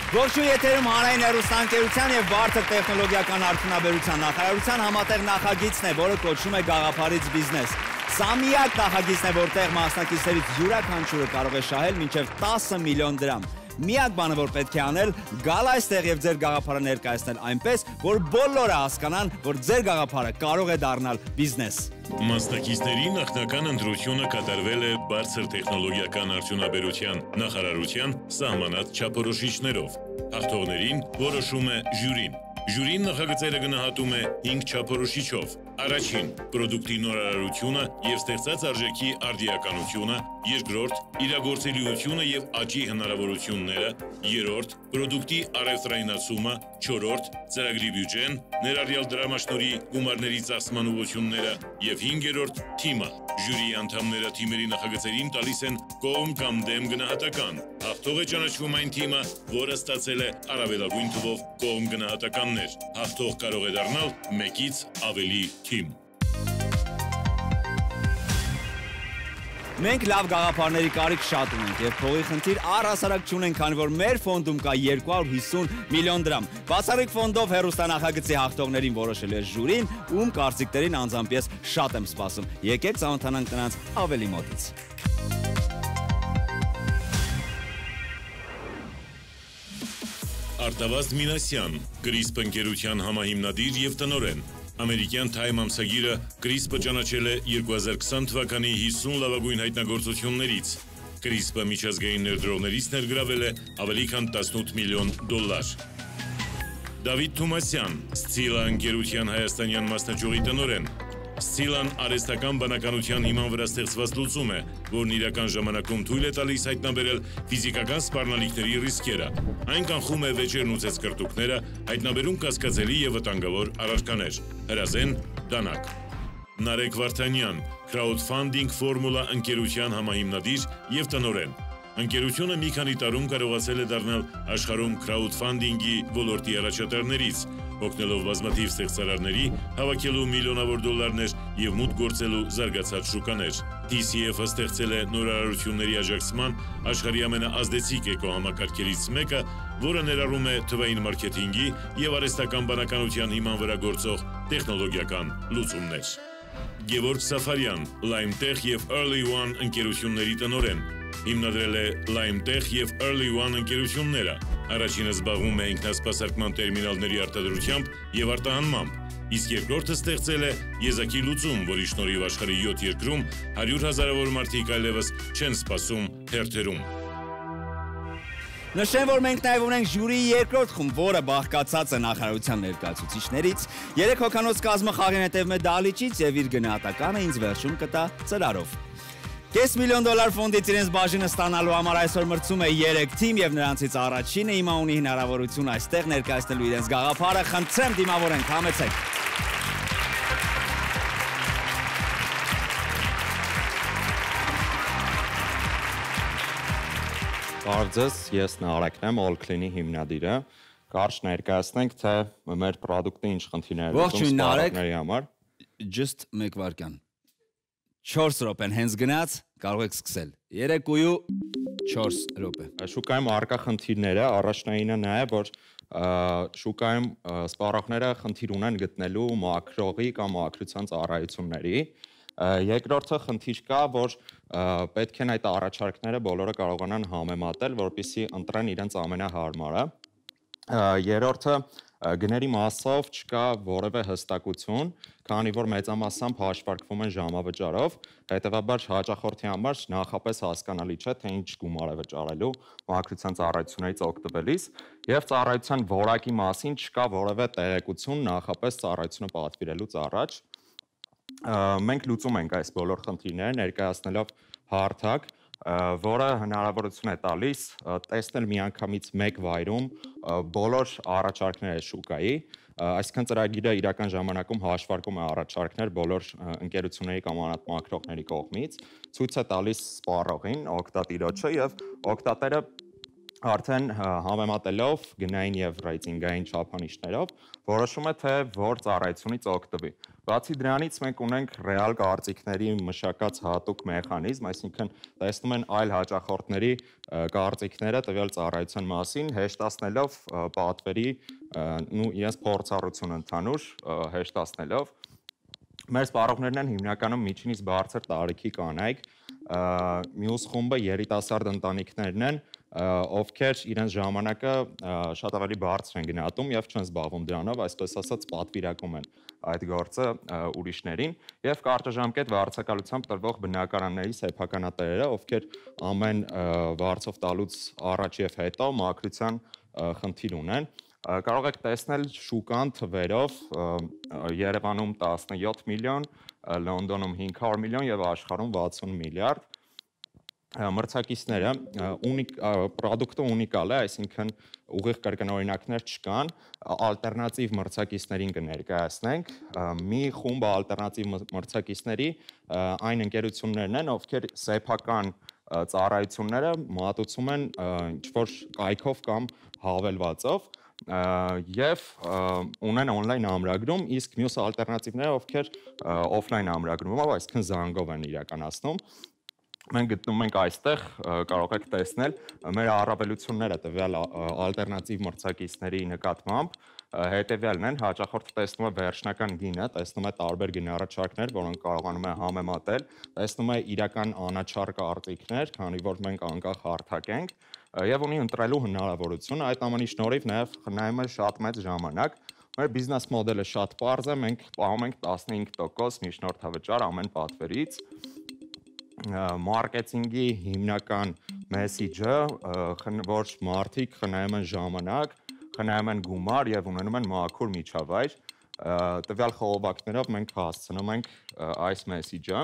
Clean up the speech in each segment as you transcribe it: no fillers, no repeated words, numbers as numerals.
Ողջույն եթերում հանրային հեռուստաընկերության եւ բարձր տեխնոլոգիական արդյունաբերության նախարարության համատեղ նախագիծն է, որը կոչվում է Գաղափարից բիզնես։ Սա միակ նախագիծն է, որտեղ մասնակիցներից յուրաքանչյուրը կարող է շահել մինչև 10 միլիոն դրամ։ Միակ բանը, որ պետք է անել, գալ այստեղ եւ ձեր գաղափարը ներկայացնել այնպես, որ բոլորը հասկանան, որ ձեր գաղափարը կարող է դառնալ բիզնես։ Մասնակիցների նախնական ընտրությունը կատարվել է բարձր տեխնոլոգիական արդյունաբերության նախարարության սահմանած չափորոշիչներով։ Հաղթողներին որոշում է ժյուրին։ Ժյուրին նախագծերը գնահատում է 5 չափորոշիչով։ Առաջին՝ պրոդուկտի նորարարությունը եւ ստեղծած արժեքի արդիականությունը, երկրորդ՝ իրագործելիությունը եւ աճի հնարավորությունները, երրորդ՝ պրոդուկտի առևտրայնացումը, չորրորդ՝ ծրագրի բյուջեն, ներառյալ դրամաշնորհի գումարների ծախսման ուղղությունները եւ հինգերորդ՝ թիմը։ Ժյուրիի անդամները թիմերի նախագծերին տալիս են կողմ կամ դեմ գնահատական։ Հաղթող է ճանաչվում այն թիմը, որը ստացել է առավելագույն թվով կողմ գնահատականներ։ Հաղթող կարող է դառնալ մեկից ավելի թիմ։ Մենք լավ գաղափարների կարիք շատ ունենք եւ փողի խնդիր առհասարակ չունենք, քանի որ մեր ֆոնդում կա 250 միլիոն դրամ։ Բացառիկ ֆոնդով հեռուստանախագծի հաղթողներին որոշել է ժյուրին, ում կարծիքներին անձամբ ես շատ եմ սպասում։ Եկեք ծանոթանանք նրանց ավելի մոտից։ Արտավազդ Մինասյան, CRISP ընկերության համահիմնադիր եւ տնօրեն։ Ամերիկյան Time ամսագիրը CRISP-ը ճանաչել է 2020 թվականի 50 լավագույն հայտնագործություններից։ CRISP-ը միջազգային ներդրողներից ներգրավել է ավելի քան 18 միլիոն դոլար։ Դավիթ Թումասյան, Scila ընկերության հայաստանյան մասնաճյուղի տնօրեն։ Scila-ն արհեստական բանականության հիման վրա ստեղծված լուծում է, որն իրական ժամանակում թույլ է տալիս հայտնաբերել ֆիզիկական սպառնալիքների ռիսկերը։ Այն կանխում է վեճերն ու ծեծկրտուկները, հայտնաբերում կասկածելի եւ վտանգավոր առարկաներ։ Հրազեն Դանակ։ Նարեկ Վարդանյան, Crowdfunding Formula ընկերության համահիմնադիր եւ տնօրեն։ Ընկերությունը մի քանի տարում կարողացել է դառնալ աշխարհում crowdfunding-ի ոլորտի առաջատարներից, օգնելով բազմաթիվ ստեղծարարների հավաքելու միլիոնավոր դոլարներ եւ մուտք գործելու զարգացած շուկաներ։ TCF-ը ստեղծել է նորարարությունների աջակցման աշխարհի ամենաազդեցիկ էկոհամակարգերից մեկը, որը ներառում է թվային մարքեթինգի եւ արհեստական բանականության հիման վրա գործող տեխնոլոգիական լուծումներ։ Գևորգ Սաֆարյան, LimeTech եւ Early One ընկերությունների տնօրեն։ Հիմնադրել է LimeTech եւ Early One ընկերությունները։ Առաջինը զբաղվում է ինքնասպասարկման տերմինալների արտադրությամբ եւ արտահանմամբ, իսկ երկրորդը ստեղծել է եզակի լուծում, որի շնորհիվ աշխարհի 7 երկրում 100,000-ավոր մարդիկ այլևս չեն սպասում հերթերում։ Նշեմ, որ մենք նաև ունենք ժյուրիի երկրորդ խումբ, որը բաղկացած է նախարարության ներկայացուցիչներից, 3 հոգանոց կազմը խաղին հետևում է դահլիճից եւ իր գնահատականը ինձ վերջում կտա ծրարով։ $5 միլիոն ֆոնդից իրենց բաժինը ստանալու համար այսօր մրցում է 3 թիմ եւ նրանցից առաջինը հիմա ունի հնարավորություն այստեղ ներկայացնելու իրենց գաղափարը։ Խնդրեմ դիմավորենք, համեցեք։ Կարծես ես Նարեկն եմ, Allclean-ի հիմնադիրը։ Կարճ ներկայացնենք, թե մեր պրոդուկտը ինչ խնդիրներ Ողջույն Նարեկ։ համար։ Just մեկ վայրկյան։ 4 րոպեն հենց գնաց, կարող եք սկսել։ 3:04 րոպե։ Շուկայում առկա խնդիրները, առաջնայինը նա է, որ շուկայում սպառողները խնդիր ունեն գտնելու մաքրողի կամ մաքրության ծառայությունների։ Երկրորդը խնդիր կա, որ պետք են այդ առաջարկները բոլորը կարողանան համեմատել, որպեսզի ընտրեն իրենց ամենահարմարը։ Երրորդը գների մասով չկա որևէ հստակություն, քանի որ մեծամասամբ հաշվարկվում են ժամավճարով, հետևաբար հաճախորդի համար նախապես հասկանալի չէ, թե ինչ գումար է վճարելու մաքրության ծառայություններից օգտվելիս, եւ ծառայության որակի մասին չկա որևէ տեղեկություն նախապես ծառայությունը պատվիրելուց առաջ։ Մենք լուծում ենք այս բոլոր խնդիրները ներկայացնելով հարթակ, որը հնարավորություն է տալիս տեսնել միանգամից մեկ վայրում բոլոր առաջարկները շուկայի, այսինքն ծրագիրը իրական ժամանակում հաշվարկում է առաջարկներ բոլոր ընկերությունների կամ անհատմաքրողների կողմից, ցույց է տալիս սպառողին, օգտատիրոջը եւ օգտատերը արդեն համեմատելով գնային եւ ռեյտինգային չափանիշներով որոշում է թե որ ծառայությունից օգտվի։ Բացի դրանից մենք ունենք ռեալ կարծիքների մշակած հատուկ մեխանիզմ, այսինքն տեսնում են այլ հաճախորդների կարծիքները տվյալ ծառայության մասին, հեշտացնելով պատվերի ու իրենց փորձառությունը ընդհանուր հեշտացնելով։ Մեր սպառողներն են հիմնականում միջինից բարձր տարիքի կանայք, մյուս խումբը երիտասարդ ընտանիքներն են, ովքեր իրենց ժամանակը շատ ավելի բարձր են գնահատում եւ չեն զբաղվում դրանով, այսպես ասած պատվիրակում են այդ գործը ուրիշներին եւ կարճաժամկետ վարձակալությամբ տրվող բնակարանների սեփականատերերը, ովքեր ամեն վարձով տալուց առաջ եւ հետո մաքրության խնդիր ունեն։ Կարող եք տեսնել շուկան թվերով Երևանում 17 միլիոն, Լոնդոնում 500 միլիոն եւ աշխարհում 60 միլիարդ։ Մրցակիցները պրոդուկտը ունիկալ է, այսինքն ուղիղ կրկնօրինակներ չկան, ալտերնատիվ մրցակիցներին կներկայացնենք։ Մի խումբ ալտերնատիվ մրցակիցների այն ընկերություններն են, ովքեր սեփական ծառայությունները մատուցում են ինչ-որ կայքով կամ հավելվածով եւ ունեն on-line ամրագրում, իսկ մյուս ալտերնատիվները, ովքեր off-line ամրագրումով, այսինքն զանգով են իրականացնում։ Մենք գտնում ենք այստեղ, կարող եք տեսնել մեր առավելությունները տվյալ ալտերնատիվ մրցակիցների նկատմամբ, հետևյալն են, հաճախորդը տեսնում է վերջնական գինը, տեսնում է տարբեր գինառաչարկներ, որոնք կարողանում է համեմատել, տեսնում է իրական անաչառ կարծիքներ, քանի որ մենք անկախ հարթակ ենք, եւ ունի ընտրելու հնարավորություն, այդ ամենի շնորհիվ նաեւ խնայում է շատ մեծ ժամանակ։ Մեր բիզնես մոդելը շատ պարզ է, մենք պահում ենք 15% միջնորդավճար ամեն պատվերից։ Մարքեթինգի հիմնական մեսեջը, որ մարդիկ խնայում են ժամանակ, խնայում են գումար եւ ունենում են մաքուր միջավայր, տվյալ խողովակներով մենք հասցնում ենք այս մեսեջը։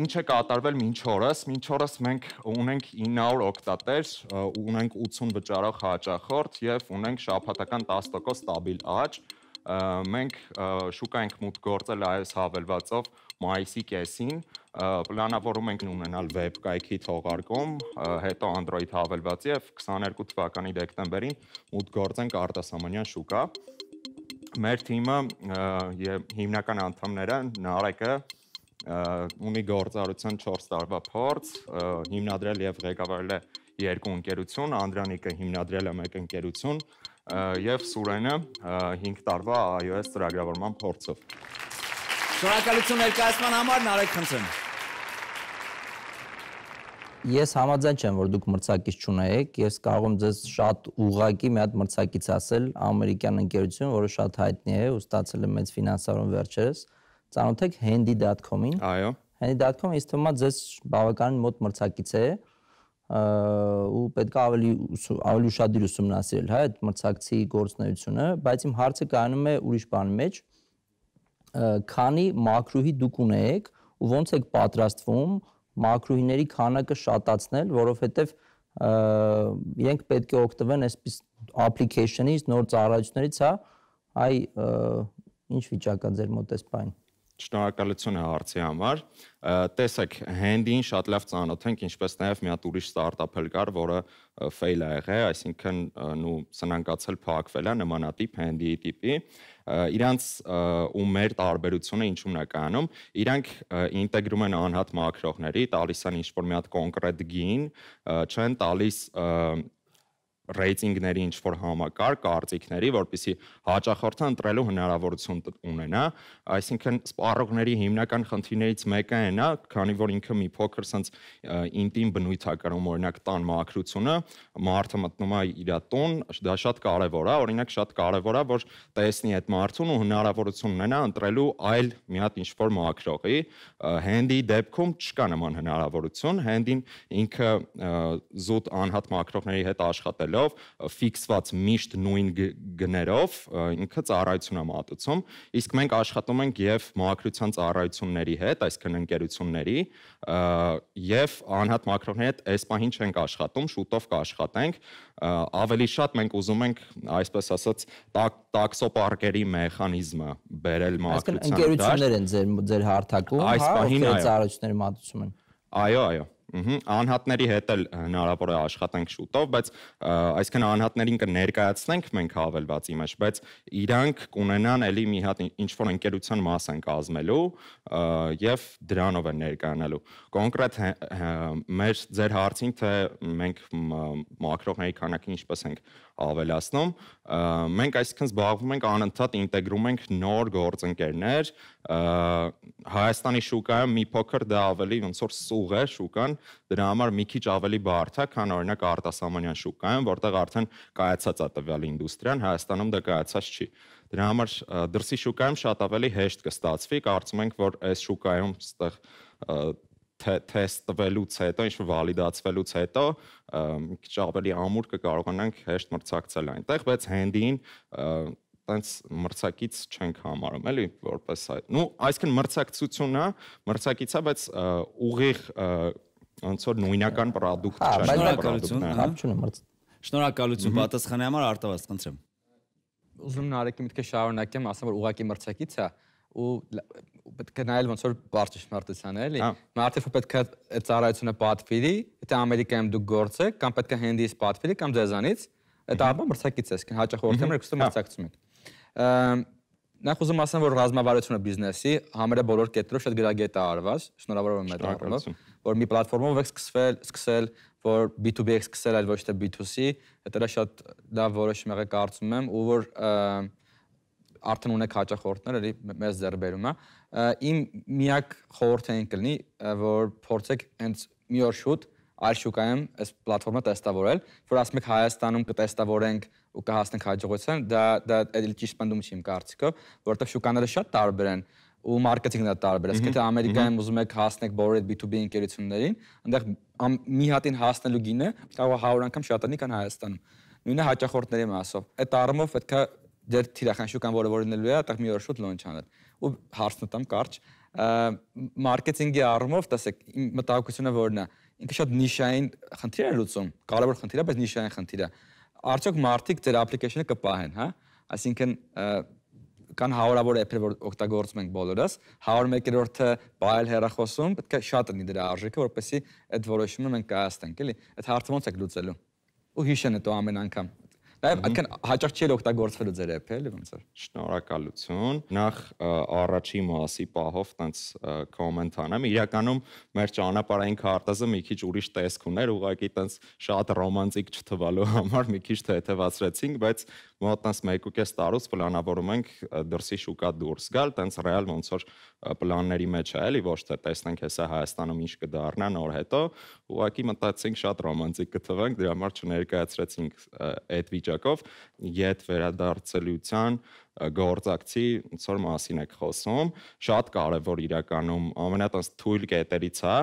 Ինչ է կատարվել մինչ օրս մենք ունենք 900 օգտատեր, ունենք 80 վճարող հաճախորդ եւ ունենք շաբաթական 10% ստաբիլ աճ։ Մենք շուկա ենք մուտք գործել այս հավելվածով մայիսի կեսին, պլանավորում ենք ունենալ վեբ կայքի թողարկում, հետո Android հավելվածի եւ 22 թվականի դեկտեմբերին մուտք գործենք արտասահմանյան շուկա։ Մեր թիմը հիմնական անդամները Նարեկը ունի գործառության 4 տարվա փորձ, հիմնադրել եւ ղեկավարել է 2 ընկերություն, Անդրանիկը հիմնադրել է 1 ընկերություն եւ Սուրենը 5 տարվա iOS ծրագրավորման փորձով։ Շնորհակալություն ներկայացման համար, Նարեկ, խնդրեմ։ Ես համաձայն չեմ, որ դուք մրցակից չունեք, ես կարող եմ ձեզ շատ ուղղակի մի հատ մրցակից ասել, ամերիկյան ընկերություն, որը շատ հայտնի է ու ստացել է մեծ ֆինանսավորում վերջերս, ծանոթ եք Handy.com-ին։ Այո։ Handy.com-ը ինձ թվում է ձեզ բավականին մոտ մրցակից է ու պետք է ավելի ուշադիր ուսումնասիրել, հա, այդ մրցակցի գործունեությունը, բայց իմ հարցը կայանում է ուրիշ բանի մեջ, քանի մակրուհի դուք ունեք ու ոնց եք պատրաստվում մակրուհիների քանակը շատացնել, որովհետև իրենք պետք է օգտվեն այսպես application-ից, նոր ծառայություններից, հա, այ ինչ վիճակա ձեր մոտ էս բան։ Շնորհակալություն է հարցի համար։ Տեսեք, Handy-ին շատ լավ ծանոթ ենք, ինչպես նաև մի հատ ուրիշ ստարտափ էլ կար, որը fail է եղել, այսինքն սնանկացել փակվել է նմանատիպ Handy-ի տիպի։ Իրանց ու մեր տարբերությունը ինչու՞մն է կայանում։ Իրանք ինտեգրում են անհատ մակրողների, տալիս են ինչ-որ մի հատ կոնկրետ գին, չեն տալիս ռեյտինգների ինչ-որ համակարգ, կարծիքների, որպեսզի հաճախորդը ընտրելու հնարավորություն ունենա, այսինքն սպառողների հիմնական խնդիրներից մեկը այն է, քանի որ ինքը մի փոքր sense ինտիմ բնույթ է կրում, օրինակ տան մաքրությունը, մարդը մտնում է իր տուն, դա շատ կարևոր է, օրինակ շատ կարևոր է, որ տեսնի այդ մարդուն ու հնարավորություն ունենա ընտրելու այլ մի հատ ինչ-որ մաքրողի, Handy-ի դեպքում չկա նման հնարավորություն, Handy-ն ինքը զուտ անհատ մաքրողների հետ աշխատելով ֆիքսված միշտ նույն գներով ինքը ծառայություն է մատուցում, իսկ մենք աշխատում ենք եւ մաքրության ծառայությունների հետ, այսինքն ընկերությունների եւ անհատ մաքրողների հետ այս պահին չենք աշխատում, շուտով կաշխատենք, ավելի շատ մենք ուզում ենք, այսպես ասած, տաքսոպարկերի մեխանիզմը բերել մաքրության դաշտ։ Ընկերություններ են ձեր հարթակում, հա, ովքեր ծառայությունները մատուցում են։ Այո, Անհատների հետ էլ հնարավոր է աշխատենք շուտով, բայց այսինքն անհատներին կներկայացնենք մենք հավելվածի մեջ, բայց իրանք կունենան էլի մի հատ ինչ-որ ընկերության մաս են կազմելու եւ դրանով են ներկայանալու։ Կոնկրետ ձեր հարցին թե մենք մակրոների քանակը ինչպես ենք ավելացնում, մենք այսինքն զբաղվում ենք անընդհատ ինտեգրում ենք նոր գործընկերներ, Հայաստանի շուկայում մի փոքր դա ավելի ոնց որ սուղ է շուկան, դրա համար մի քիչ ավելի բարդ է, քան օրինակ արտասահմանյան շուկայում, որտեղ արդեն կայացած է տվյալ ինդուստրիան, Հայաստանում դա կայացած չի։ Դրա համար դրսի շուկայում շատ ավելի հեշտ կստացվի, կարծում ենք, որ այս շուկայում այստեղ թեստվելուց հետո, ինչ-որ վալիդացվելուց հետո մի քիչ ավելի ամուր կկարողանանք հեշտ մրցակցել այնտեղ, բայց հենդին տենց մրցակից չենք համարում, էլի, որպես այդ։ Ну, այսինքն մրցակցությունն է, մրցակից է, բայց ուղիղ ոնց որ նույնական product չէ։ Շնորհակալություն պատասխանի համար, Արտավազդ, խնդրեմ։ Ուզում եմ Նարեկի միտքը շարունակեմ, ասեմ, որ ուղղակի մրցակից է ու պետք է նայել ոնց որ բարձրաշնորհտության է, էլի։ Մարդը պետք է այդ ծառայությունը պատվիրի, եթե Ամերիկայում դուք գործ եք, կամ պետք է հենդից պատվիրի, կամ ձեզանից, այդ ապա մրցակից է, այսինքն հաճախորդներն երկուսը մրցակցում եք։ Նախ ուզում ասեմ, որ ռազմավարությունը բիզնեսի համարյա բոլոր կետերով շատ գրագետ է արված, շնորհավոր եմ այդ առումով, որ մի պլատֆորմով եք սկսել, որ B2B եք սկսել, այլ ոչ թե B2C, դա շատ լավ որոշում եղեք կարծում եմ, ու որ արդեն ունեք հաճախորդներ, էլի մեզ ձեռբերում է։ Իմ միակ խորհուրդը այն կլինի, որ փորձեք հենց մի օր շուտ այլ շուկայում այս պլատֆորմը տեստավորել, որ ասում եք Հայաստանում կտեստավորենք ու կհասնենք հաջողության, դա էլի ճիշտ պնդում չի իմ կարծիքով, որովհետև շուկաները շատ տարբեր են ու մարքեթինգն է տարբեր։ Իսկ եթե Ամերիկայում ուզում եք հասնեք բոլոր այդ B2B ընկերություններին, այնտեղ մի հատին հասնելու գինը կարող է 100 անգամ շատ լինի, քան Հայաստանում։ Նույնը հաճախորդների մասով։ Այդ առումով պետք է ձեր թիրախան շուկան որը լինելու է, այդտեղ մի օր շուտ լոնչ անել։ Ու հարցն տամ կարճ, մարքեթինգի առումով, տեսեք, իմ մտահոգությունը որն է, ինքը շատ նիշային խնդիր է լուծում, կարևոր խնդիր է, բայց նիշային խնդիր է։ Արդյոք մարդիկ ձեր application-ը կպահեն, հա? Այսինքն կան հարյուրավոր app-եր, որ օգտագործում ենք բոլորս, 101-րդը պահել հեռախոսում, պետք է շատ լինի դրա արժեքը, որպեսզի այդ որոշումը մենք կայացնենք, էլի։ Այդ հարցը ոնց եք լուծելու։ Ու հիշեն հետո ամեն անգամ։ Նաև այդքան հաճախ չի օգտագործվելու ձեր app-ը, էլի ոնց որ։ Շնորհակալություն։ Նախ առաջի մասի պահով տենց կոմենտ անեմ։ Իրականում մեր ճանապարհային քարտեզը մի քիչ ուրիշ տեսք ուներ, ուղղակի տենց շատ ռոմանտիկ չթվալու համար մի քիչ թեթևացրեցինք, բայց մոտ տենց 1.5 տարուց պլանավորում ենք դրսի շուկա դուրս գալ, տենց ռեալ ոնց որ պլանների մեջ է, էլի ոչ թե տեսնենք հեսա Հայաստանում ինչ կդառնա նոր հետո, ուղղակի մտածեցինք շատ ռոմանտիկ կթվանք, դրա համար չներկայացրեցինք այդ վիճակով, իդ վերադարձելիության գործակցի ոնց որ մասին եք խոսում, շատ կարևոր իրականում ամենատես թույլ կետերից է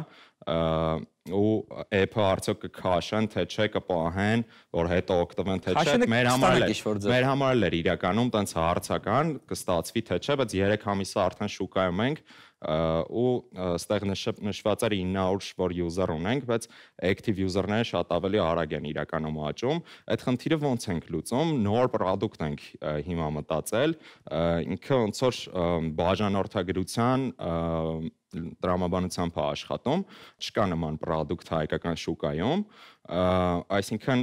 ու app-ը արդյոք կքաշեն, թե չէ կպահեն, որ հետո օգտվեն, թե չէ, մեր համար էլ էր իրականում տենց հարցական կստացվի, թե չէ, բայց 3 ամիսը արդեն շուկայում ենք ու այստեղ նշված էր 900 որ user ունենք, բայց active user-ները շատ ավելի արագ են իրականում աճում։ Այդ խնդիրը ոնց ենք լուծում։ Նոր product ենք հիմա մտածել, ինքը ոնց որ բաժանորդագրության տրամաբանությամբ է աշխատում, չկա նման product հայկական շուկայում, այսինքն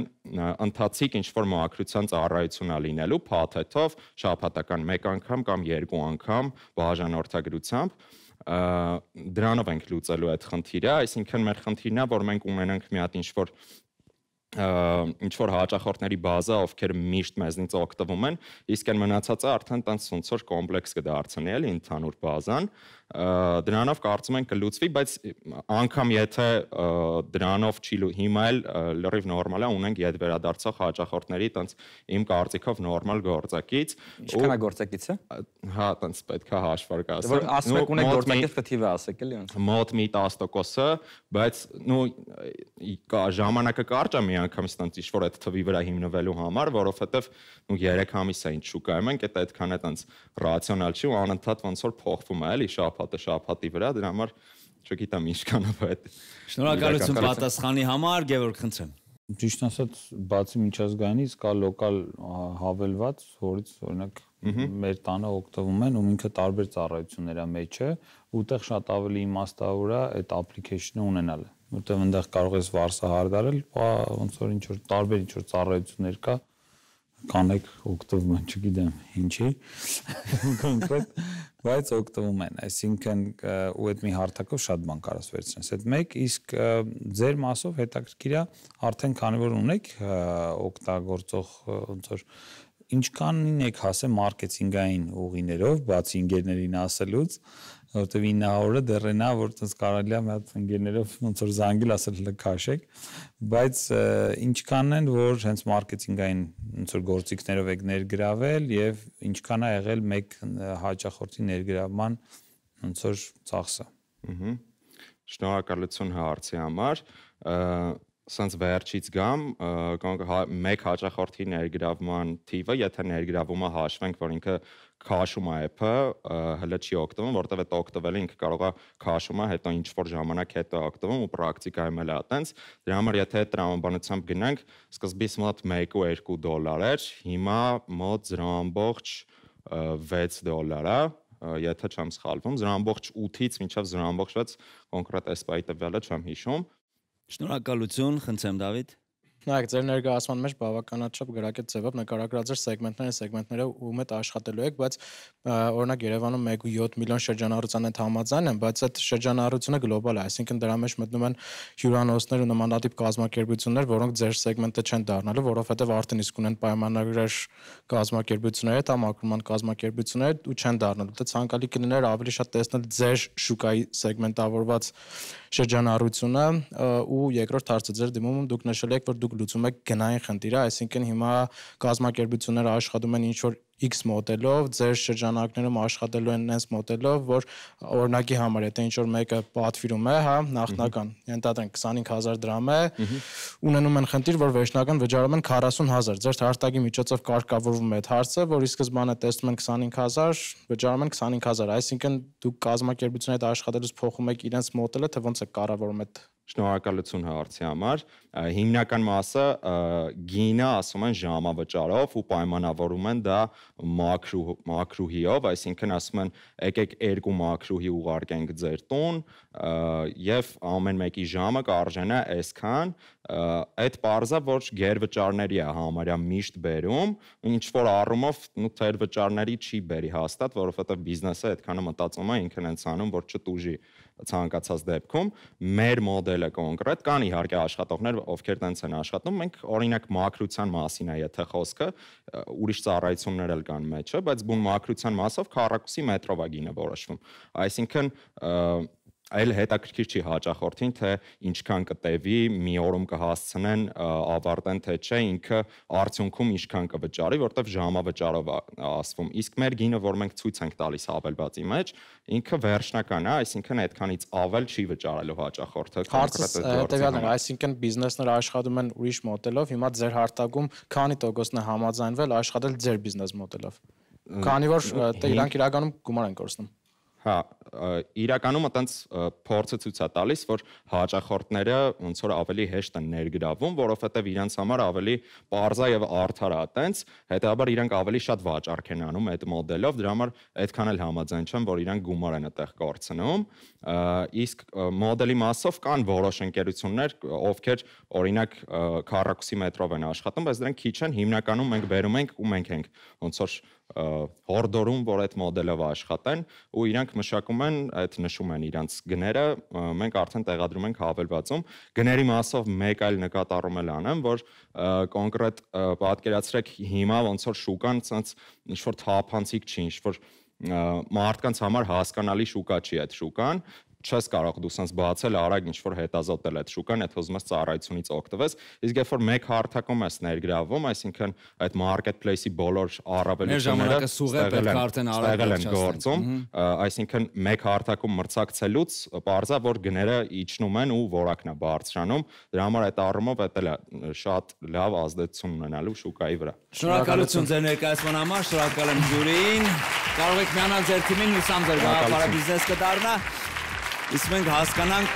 ընթացիկ ինչ-որ մաքրության ծառայություն է լինելու փաթեթով, շաբաթական 1 անգամ կամ 2 անգամ բաժանորդագրությամբ, դրանով ենք լուծելու այդ խնդիրը, այսինքն մեր խնդիրն է, որ մենք ունենանք մի հատ ինչ-որ հաճախորդների բազա, ովքեր միշտ մեզնից օգտվում են, իսկ այն մնացածը արդեն տենց ոնց որ կոմպլեքս կդարձնի, էլի ընդհանուր բազան, դրանով կարծում ենք կլուծվի, բայց անգամ եթե դրանով չի հիմա էլ լրիվ նորմալ է, ունենք իդ վերադարձող հաճախորդների տենց իմ կարծիքով նորմալ գործակից։ Ինչքան է գործակիցը։ Հա, տենց պետք է հաշվարկ ասել։ Որ ասում եք ունեք գործակից թիվը ասեք, էլի ոնց։ Մոտ մի 10%-ը, բայց ժամանակը կարճ է մի անգամից տենց ինչ-որ այդ թվի վրա հիմնվելու համար, որովհետև 3 ամիս է ինչ շուկայում ենք, այդ այդքան է տենց ռացիոնալ չի ու անընդհատ ոնց որ փոխվում է, էլի շաբաթի վրա, դրա համար չգիտեմ ինչքան է այդ։ Շնորհակալություն պատասխանի համար, Գևորգ, խնդրեմ։ Ճիշտ ասած, բացի միջազգայինից կա լոկալ հավելված, որից օրինակ մեր տանը օգտվում են ու ինքը տարբեր ծառայություններ է մեջը, ուտեղ շատ ավելի իմաստավոր է այդ application-ը ունենալը։ որտեղ այնտեղ կարող ես վարսահար դարել, ոնց որ ինչ որ տարբեր ինչ որ ծառայություններ կա, կանեք օգտվում են, չգիտեմ ինչի, կոնկրետ, բայց օգտվում են, այսինքն ու այդ մի հարթակով շատ բան կարաս վերցնես։ Այդ մեկ, իսկ ձեր մասով հետաքրքիր է արդեն քանի որ ունեք օգտագործող ոնց որ ինչքանին եք հասել մարքեթինգային ուղիներով, բացի ընկերներին ասելուց, որտեղ 900-ը դեռնա, որ տես կարելի է մի հատ ընկերներով ոնց որ զանգել ասել լքաշեք, բայց ինչքանն են, որ հենց մարքեթինգային ոնց որ գործիքներով եք ներգրավել եւ ինչքան է եղել մեկ հաճախորդի ներգրավման ոնց որ ծախսը։ Շնորհակալություն հարցի համար։ Սենց վերջից գամ, մեկ հաճախորդի ներգրավման թիվը, եթե ներգրավումը հաշվենք, որ ինքը քաշում է app-ը, հələ չի օգտվում, որտեղ այդ օգտվել ինքը կարող է քաշումը, հետո ինչ-որ ժամանակ հետո օգտվում ու պրակտիկայում էլ է այտենց։ Դրա համար եթե տրամաբանությամբ գնանք, սկզբից մոտ $1.2 էր, հիմա մոտ $0.6 է, եթե չեմ սխալվում, $0.8-ից մինչև $0.6 կոնկրետ էսպայի տվյալը չեմ հիշում։ Շնորհակալություն, խնդրեմ Դավիթ։ Նայեք, ձեր ներկայացման մեջ բավականաչափ գրակետ ձևով նկարագրած էր սեգմենտները ում հետ աշխատելու եք, բայց օրինակ Երևանում 1.7 միլիոն շրջանառության հետ համաձայն են, բայց այդ շրջանառությունը գլոբալ է, այսինքն դրա մեջ մտնում են հյուրանոցներ ու նմանատիպ կազմակերպություններ, որոնք ձեր սեգմենտը չեն դառնալու, որովհետև արդեն իսկ ունեն պայմանագրեր կազմակերպությունների հետ, համակրման կազմակերպությունների հետ ու չեն դառնալու։ Դա ցանկալի կլիներ ավելի շատ տեսնել ձեր շուկայի սեգմենտավորված շրջանառությունը ու երկրորդ հարցը ձեր դիմումում դուք նշել եք, որ դուք լուծում եք գնային խնդիրը, այսինքն հիմա կազմակերպությունները աշխատում են ինչ-որ X մոդելով, ձեր շրջանակներում աշխատելու են այս մոդելով, որ օրինակի համար, եթե ինչ-որ մեկը պատվիրում է, հա, նախնական, ենթադրենք 25000 դրամ է, ունենում են խնդիր, որ վերջնական վճարում են 40000, ձեր հարտակի միջոցով կարգավորվում է այդ հարցը, որ ի սկզբանե տեսնում են 25000, վճարում են 25000, այսինքն դուք կազմակերպությունների հետ աշխատելուց փոխում եք իրենց մոդելը, թե ոնց է կառավարում այդ Շնորհակալություն հարցի համար։ Հիմնական մասը գինը ասում են ժամավճարով ու պայմանավորում են դա մակրուհիով, այսինքն ասում են եկեք 2 մակրուհի ուղարկենք ձեր տուն եւ ամեն մեկի ժամը կարժենա այսքան, այդ parza որ գերվճարների է համարյա միշտ բերում, ինչ որ առումով թերվճարների չի բերի հաստատ, որովհետեւ բիզնեսը այդքանը մտածում է ինքն հենց անում, որ չտուժի ցանկացած դեպքում մեր մոդելը կոնկրետ կան իհարկե աշխատողներ, ովքեր տենց են աշխատում, մենք օրինակ մակրության մասին է եթե խոսքը, ուրիշ ծառայություններ էլ կան մեջը, բայց բուն մակրության մասով քառակուսի մետրով է գինը որոշվում։ Այսինքն այլ հետաքրքիր չի հաճախորդին, թե ինչքան կտևի, մի օրում կհասցնեն ավարտեն թե չէ, ինքը արդյունքում ինչքան կվճարի, որտեվ ժամավճարով է ասվում։ Իսկ մեր գինը, որ մենք ցույց ենք տալիս հավելվածի մեջ, ինքը վերջնական է, այսինքն այդքանից ավել չի վճարելու հաճախորդը։ Հետևյալն է, այսինքն բիզնեսները աշխատում են ուրիշ մոդելով, հիմա ձեր հարտակում քանի տոկոսն է համաձայնվել աշխատել ձեր բիզնես մոդելով։ Քանի որ իրանք իրականում գումար են կորցնում։ Հա, իրականում այտենց փորձը ցույց է տալիս, որ հաճախորդները ոնց որ ավելի հեշտ են ներգրավում, որովհետև իրենց համար ավելի պարզա եւ արդար է այտենց, հետեւաբար իրենք ավելի շատ վաճառք են անում այդ մոդելով, դրա համար այդքան էլ համաձայն չեմ, որ իրենք գումար են այդտեղ կորցնում, իսկ մոդելի մասով կան որոշ ընկերություններ, ովքեր օրինակ քառակուսի մետրով են աշխատում, բայց դրանք քիչ են, հիմնականում մենք բերում ենք ու մենք ենք ոնց որ հորդորում, որ այդ մոդելով աշխատեն ու իրանք մշակում են, այդ նշում են իրանց գները, մենք արդեն տեղադրում ենք հավելվածում։ Գների մասով մեկ այլ նկատառում էլ անեմ, որ կոնկրետ պատկերացրեք հիմա ոնց որ շուկան ցած ինչ-որ թափանցիկ չի, ինչ-որ մարդկանց համար հասկանալի շուկա չի այդ շուկան, չես կարող դու սենց բացել արագ ինչ-որ հետազոտել այդ շուկան, եթե ուզում ես ծառայությունից օգտվես, իսկ երբ որ մեկ հարթակում ես ներգրավում, այսինքն այդ marketplace-ի բոլոր առավելությունները ստեղել են գործում, այսինքն մեկ հարթակում մրցակցելուց պարզա, որ գները իջնում են ու որակն է բարձրանում, դրա համար այդ առումով դա շատ լավ ազդեցություն ունենալու շուկայի վրա։ Շնորհակալություն ձեր ներկայացման համար, շնորհակալ եմ ժյուրիին։ Կարող եք միանալ ձեր թիմին, հուսամ ձեր գաղափարը բիզնես կդառնա։ Իսկ մենք հասկանանք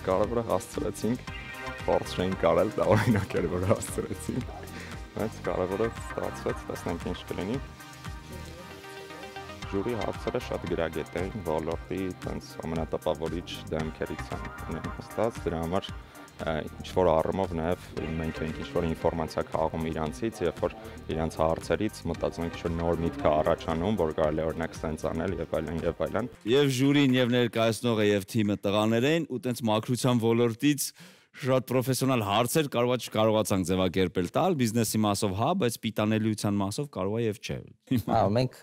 կարևորը հասցրեցինք, փորձ չենք կարել, դա օրինակ էր, որ հասցրեցինք, բայց կարևորը ստացվեց, տեսնենք ինչ կլինի։ ժյուրի հարցերը շատ գրագետ են, ոլորտի տենց ամենատպավորիչ դեմքերից են հստած, դրա համար ինչ-որ առումով նաև մենք ենք ինչ-որ ինֆորմացիա քաղում իրանցից, երբ որ իրանց հարցերից մտածում ենք ինչ-որ նոր միտք է առաջանում, որ կարելի է օրինակ սենց անել եւ այլն եւ այլն։ Եվ ժյուրին եւ ներկայացնողը եւ թիմը տղաներ են ու տենց մակրության ոլորտից շատ պրոֆեսիոնալ հարցեր կարողացանք ձևակերպել տալ, բիզնեսի մասով հա, բայց պիտանելիության մասով կարող է եւ չէ։ Հա, մենք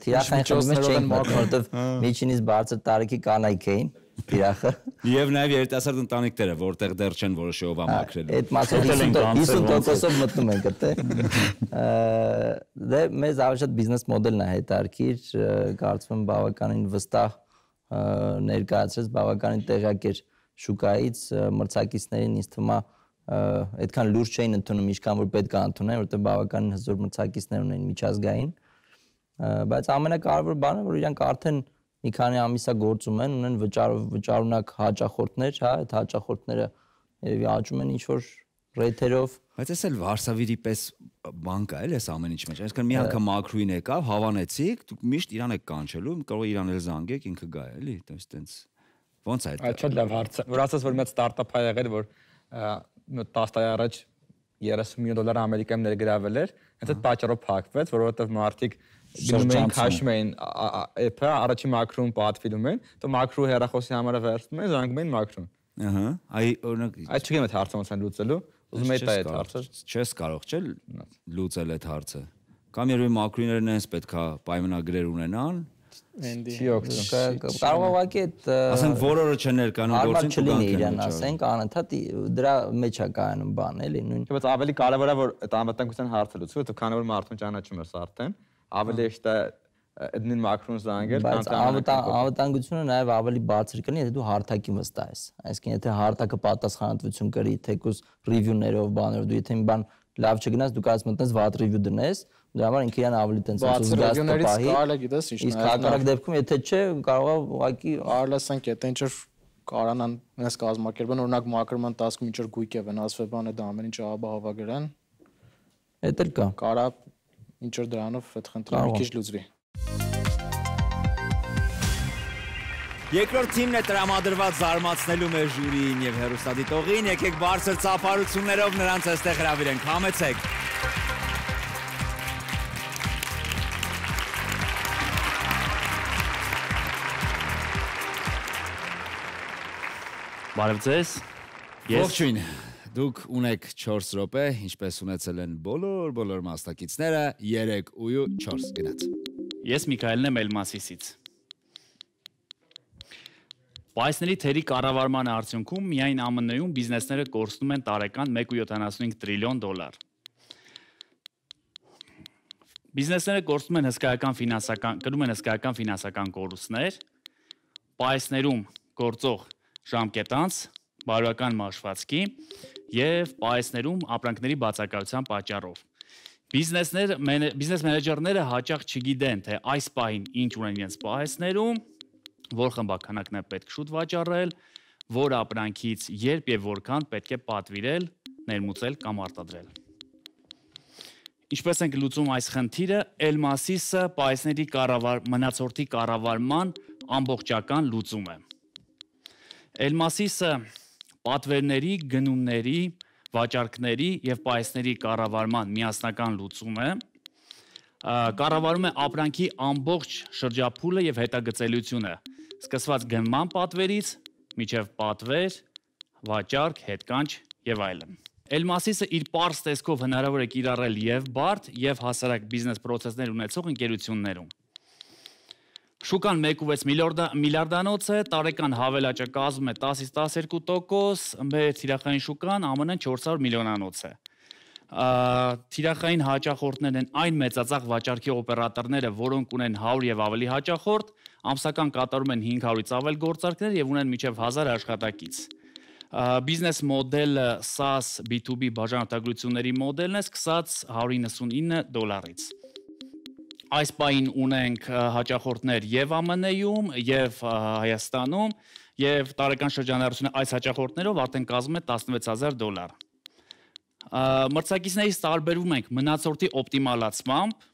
թիրախային խնդիրներ չենք մոռանում, որովհետեւ միջինից բարձր տարիքի կանայք էին թիրախը։ Եվ նաեւ երիտասարդ ընտանիքները, որտեղ դեռ չեն որոշեով ամակրել։ Այդ մասով 50%-ով մտնում ենք այդտեղ։ Դե մեզ ավելի շատ բիզնես մոդելն է հետարքիր, կարծում եմ բավականին վստահ ներկայացրեց, բավականին տեղյակ էր շուկայից մրցակիցներին ինձ թվում է այդքան լուրջ չէին ընդունում ինչքան որ պետք է ընդունեն, որտեղ բավականին հզոր մրցակիցներ ունեն միջազգային, բայց ամենակարևոր բանը որ իրանք արդեն մի քանի ամիսա գործում են, ունեն վճարունակ հաճախորդներ, հա, այդ հաճախորդները երևի աճում են ինչ-որ ռեյթերով։ Բայց էս էլ Վարշավիրի պես բան կա էլ էս ամեն ինչ մեջ։ Այսինքն մի անգամ մակրույն եկավ, հավանեցիք, դուք միշտ իրան եք կանչելու, կարող է իրան էլ զանգեք, ինքը գա էլի, տենց ոնց է այդ շատ լավ հարց է։ Որ ասած որ մեծ ստարտափ է եղել, որ 10 տարի առաջ $30 միլիոն Ամերիկայում ներգրավել էր, հենց այդ պատճառով փակվեց, որովհետև մարդիկ գնում էին քաշում էին app-ը, առաջի մակրոն պատվիրում են, તો մակրո հեռախոսի համարը վերցնում են, զանգում էին մակրոն։ Ահա, այ օրինակ այդ չգիտեմ այդ հարցը ոնց են լուծելու, ուզում եմ այդ հարցը։ Չես կարող չէ լուծել այդ հարցը։ Կամ երբ մակրոներն էս պետքա պայմանագրեր ունենան, չի օգտվում։ Կարող է ուղղակի այդ ասենք որորը չներկանում գործին չլինի իրան, ասենք անընդհատ դրա մեջ է կայանում բան, էլի նույն։ Բայց ավելի կարևոր է որ այդ անվտանգության հարցը լուծվի, որովհետև քանի որ մարդուն ճանաչում ես արդեն, ավելի էշտ է այդ նույն մակրոն զանգել, բայց անվտանգությունը նաև ավելի բարձր կլինի, եթե դու հարթակի վստահ ես։ Այսինքն եթե հարթակը պատասխանատվություն կրի, թեկուզ ռիվյուներով, բաներով, դու եթե մի բան լավ չգնաս, դու կարծես մտնես վատ ռիվյու դնես, դրա համար ինքը իրան ավելի տենց զգաց կպահի։ Կարելի է գիտես ինչ։ Իսկ հակառակ դեպքում եթե չէ, կարող է ուղղակի արլասանք այդ ինչ որ կարանան այնպես կազմակերպեն, օրինակ մակրման տասկում ինչ որ գույք է վնասվել, բանը դա ամեն ինչ աբահավագրեն։ Էդ էլ կա։ Կարա ինչ որ դրանով այդ խնդիրը մի քիչ լուծվի։ Երկրորդ թիմն է տրամադրված զարմացնելու մեր ժյուրիին եւ հեռուստադիտողին, եկեք բարձր ծափարություններով նրանց այստեղ հրավիրենք, համեցեք։ Բարև ձեզ։ Ողջույն։ Դուք ունեք 4 րոպե, ինչպես ունեցել են բոլոր մասնակիցները, 3 ու 4 գնաց։ Ես Միքայելն եմ Էլմասիսից։ Պայսների թերի կառավարման արդյունքում միայն ԱՄՆ-ում բիզնեսները կորցնում են տարեկան 1.75 տրիլիոն դոլար։ Բիզնեսները կորցնում են կրում են հսկայական ֆինանսական կորուստներ, պայսներում գործող ժամկետանց, բարոյական մաշվածքի եւ պայսներում ապրանքների բացակայության պատճառով։ Բիզնես մենեջերները հաճախ չգիտեն, թե այս պահին ինչ ունեն իրենց պայսներում, որ խմբականակն է պետք շուտ վաճառել, որ ապրանքից երբ եւ որքան պետք է պատվիրել, ներմուծել կամ արտադրել։ Ինչպես ենք լուծում այս խնդիրը, Էլմասիսը պայսների մնացորդի կառավարման ամբողջական լուծում է։ Էլմասիսը պատվերների, գնումների, վաճառքների եւ պայսների կառավարման միասնական լուծում է, կառավարում է ապրանքի ամբողջ շրջափուլը եւ հետագծելիությունը, սկսված գնման պատվերից, մինչեւ պատվեր, վաճառք, հետկանչ եւ այլն։ Էլմասիսը իր պարզ տեսքով հնարավոր է կիրառել եւ բարդ եւ հասարակ բիզնես պրոցեսներ ունեցող ընկերություններում։ Շուկան 1.6 միլիարդանոց է, տարեկան հավելաճը կազմում է 10-ից 12%, մեր թիրախային շուկան ԱՄՆ-ն 400 միլիոնանոց է։ Թիրախային հաճախորդներն են այն մեծածախ վաճառքի օպերատորները, որոնք ունեն 100 եւ ավելի հաճախորդ, ամսական կատարում են 500-ից ավել գործարքներ եւ ունեն մինչեւ 1000 աշխատակից։ Բիզնես մոդելը SaaS B2B բաժանորդագրությունների մոդելն է, սկսած $199-ից։ Այս պահին ունենք հաճախորդներ եւ ԱՄՆ-ում, եւ Հայաստանում, եւ տարեկան շրջանառությունը այս հաճախորդներով արդեն կազմում է $16,000։ Մրցակիցներից տարբերվում ենք մնացորդի օպտիմալացմամբ,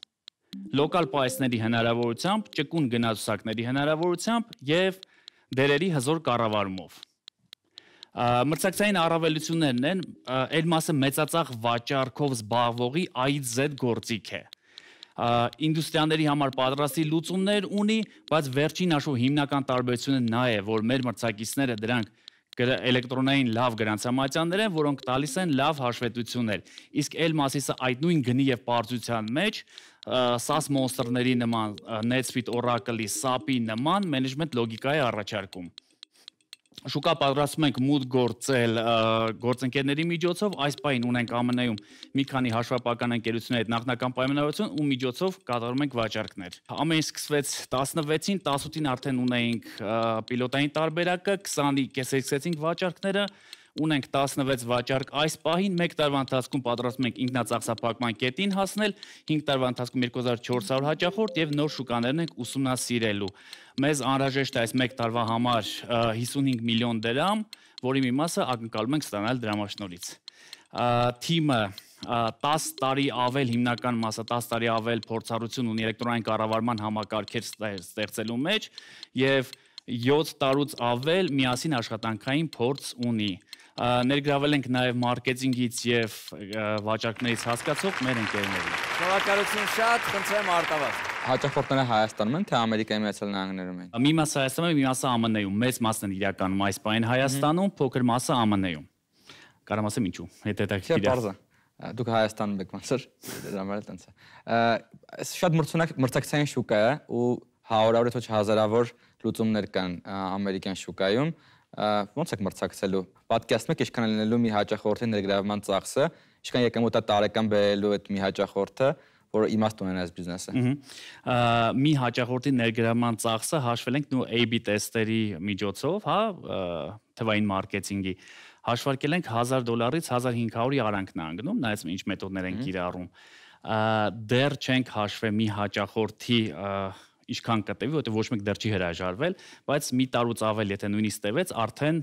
լոկալ պայսների հնարավորությամբ, ճկուն գնացուսակների հնարավորությամբ եւ դերերի հզոր կառավարումով։ Մրցակցային առավելություններն են, այդ մասը մեծածախ վաճառքով զբաղվողի A-ից Z գործիք է։ Ինդուստրիաների համար պատրաստի լուծումներ ունի, բայց վերջին հաշվով հիմնական տարբերությունը նա է, որ մեր մրցակիցները դրանք էլեկտրոնային լավ գրանցամատյաններ են, որոնք տալիս են լավ հաշվետվություններ։ Իսկ այլ մասիսը այդ նույն գնի եւ պարզության մեջ SAS Monster-ների նման, NetSuite, Oracle-ի, SAP-ի նման մենեջմենտ լոգիկա է առաջարկում։ Շուկա պատրաստում ենք մուտք գործել գործընկերների միջոցով, այս պահին ունենք ԱՄՆ-ում մի քանի հաշվապահական ընկերությունների հետ նախնական պայմանավորություն ու միջոցով կատարում ենք վաճառքներ։ Ամեն ինչ սկսվեց 16-ին, 18-ին արդեն ունեինք պիլոտային տարբերակը, 20-ի կեսեցինք վաճառքները, ունենք 16 վաճառք այս պահին, 1 տարվա ընթացքում պատրաստում ենք ինքնածախսափակման կետին հասնել, 5 տարվա ընթացքում 2400 հաճախորդ եւ նոր շուկաներն ենք ուսումնասիրելու։ Մեզ անհրաժեշտ է այս 1 տարվա համար 55 միլիոն դրամ, որի մի մասը ակնկալում ենք ստանալ դրամաշնորհից։ Թիմը 10 տարի ավել հիմնական մասը 10 տարի ավել փորձառություն ունի էլեկտրոնային կառավարման համակարգեր ստեղծելու մեջ եւ 7 տարուց ավել միասին աշխատանքային փորձ ունի։ Ներգրավել ենք նաև մարքեթինգից եւ վաճառքներից հասկացող մեր ընկերներին։ Շնորհակալություն շատ, խնդրեմ Արտավազդ։ Հաճախորդները Հայաստանում են, թե Ամերիկայի Միացյալ Նահանգներում են։ Մի մասը Հայաստանում է, մի մասը ԱՄՆ-ում, մեծ մասն է իրականում այս պահին Հայաստանում, փոքր մասը ԱՄՆ-ում։ Կարամ ասեմ ինչու, հետաքրքիր է։ Բարձր։ Դուք Հայաստանում եք ոնց էր, դրա համար էլ տենց է։ Շատ մրցակցային շուկա է ու հարյուրավոր ոչ հազարավոր լուծումներ կան ամերիկյան շուկայում։ Ոնց եք մրցակցելու։ Պատկերացնում եք ինչքան լինելու մի հաճախորդի ներգրավման ծախսը, ինչքան եկամուտ է տարեկան բերելու այդ մի հաճախորդը, որը իմաստ ունենա այս բիզնեսը։ Մի հաճախորդի ներգրավման ծախսը հաշվել ենք նույն A/B տեստերի միջոցով, հա, թվային մարքեթինգի։ Հաշվարկել ենք $1000-ից 1500-ի արանքն է անգնում, նայած ինչ մեթոդներ են կիրառում։ Դեռ չենք հաշվել մի հաճախորդի ինչքան կտևի, որտեղ ոչ մեկ դեռ չի հրաժարվել, բայց մի տարուց ավել, եթե նույնիսկ տևեց, արդեն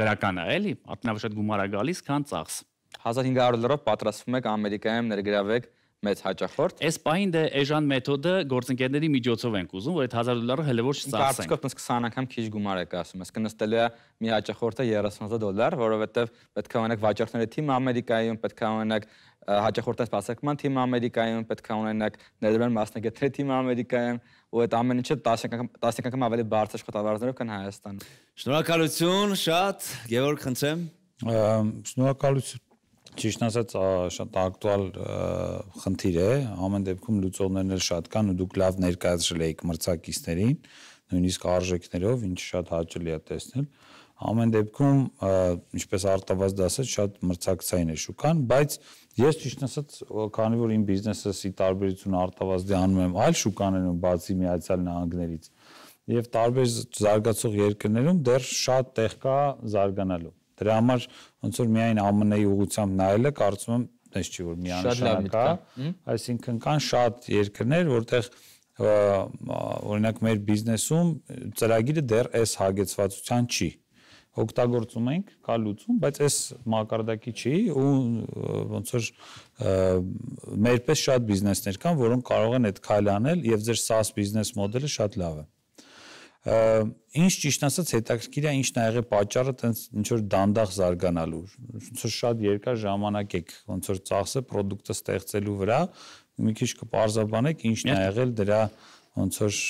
դրական է, էլի, արդեն շատ գումար է գալիս, քան ծախս։ $1500 պատրաստվում եք Ամերիկայում ներգրավեք մեծ հաճախորդ։ Այս պահին դե էժան մեթոդը գործընկերների միջոցով ենք ուզում, որ այդ $1000 հələ ոչ ծախսենք։ Կարծիքով 20 անգամ քիչ գումար եք ասում, այսինքն նստելու է մի հաճախորդը $30, որովհետև պետք է ունենաք վաճառքների թիմ Ամերիկայում, պետք է ունենաք հաճախորդի սպասարկման թիմ Ամերիկայում, պետք է ունենաք ներդրման մասնագետների թիմ Ամերիկայում, ու այդ ամեն ինչը 10 անգամ ավելի բարձր աշխատավարձներով քան Հայաստանում։ Շնորհակալություն շատ, Գևորգ, խնդրեմ։ Շնորհակալություն։ Ճիշտ ասած, շատ ակտուալ խնդիր է, ամեն դեպքում լուծողներն էլ շատ կան ու դուք լավ ներկայացրել եք մրցակիցներին, նույնիսկ արժեքներով, ինչը շատ հաճելի է տեսնել։ Ամեն դեպքում, ինչպես Արտավազդ ասաց, շատ մրցակցային է շուկան, բայց ես ճիշտ ասած, քանի որ իմ բիզնեսի տարբերությունը Արտավազդի անում եմ այլ շուկաներում, բացի Միացյալ Նահանգներից, եւ տարբեր զարգացող երկրներում դեռ շատ տեղ կա զարգանալու։ Դրա համար ոնց որ միայն ԱՄՆ-ի ուղղությամբ նայելը կարծում եմ, դες չի որ միանշանակ է, այսինքն կան շատ երկրներ, որտեղ օրինակ մեր բիզնեսում ծրագիրը դեռ այս հագեցվածության չի։ Օգտագործում ենք, կա լուծում, բայց այս մակարդակի չի ու ոնց որ մերպես շատ բիզնեսներ կան, որոնք կարող են այդ քայլը անել եւ ձեր SaaS բիզնես մոդելը շատ լավ է։ Ինչ ճիշտ ասած հետաքրքիր է ինչն ա եղել պատճառը տենց ինչ որ դանդաղ զարգանալու ոնց որ շատ երկար ժամանակ եք ոնց որ ծախսը product-ը ստեղծելու վրա մի քիչ կպարզաբանեք ինչն ա եղել դրա ոնց որ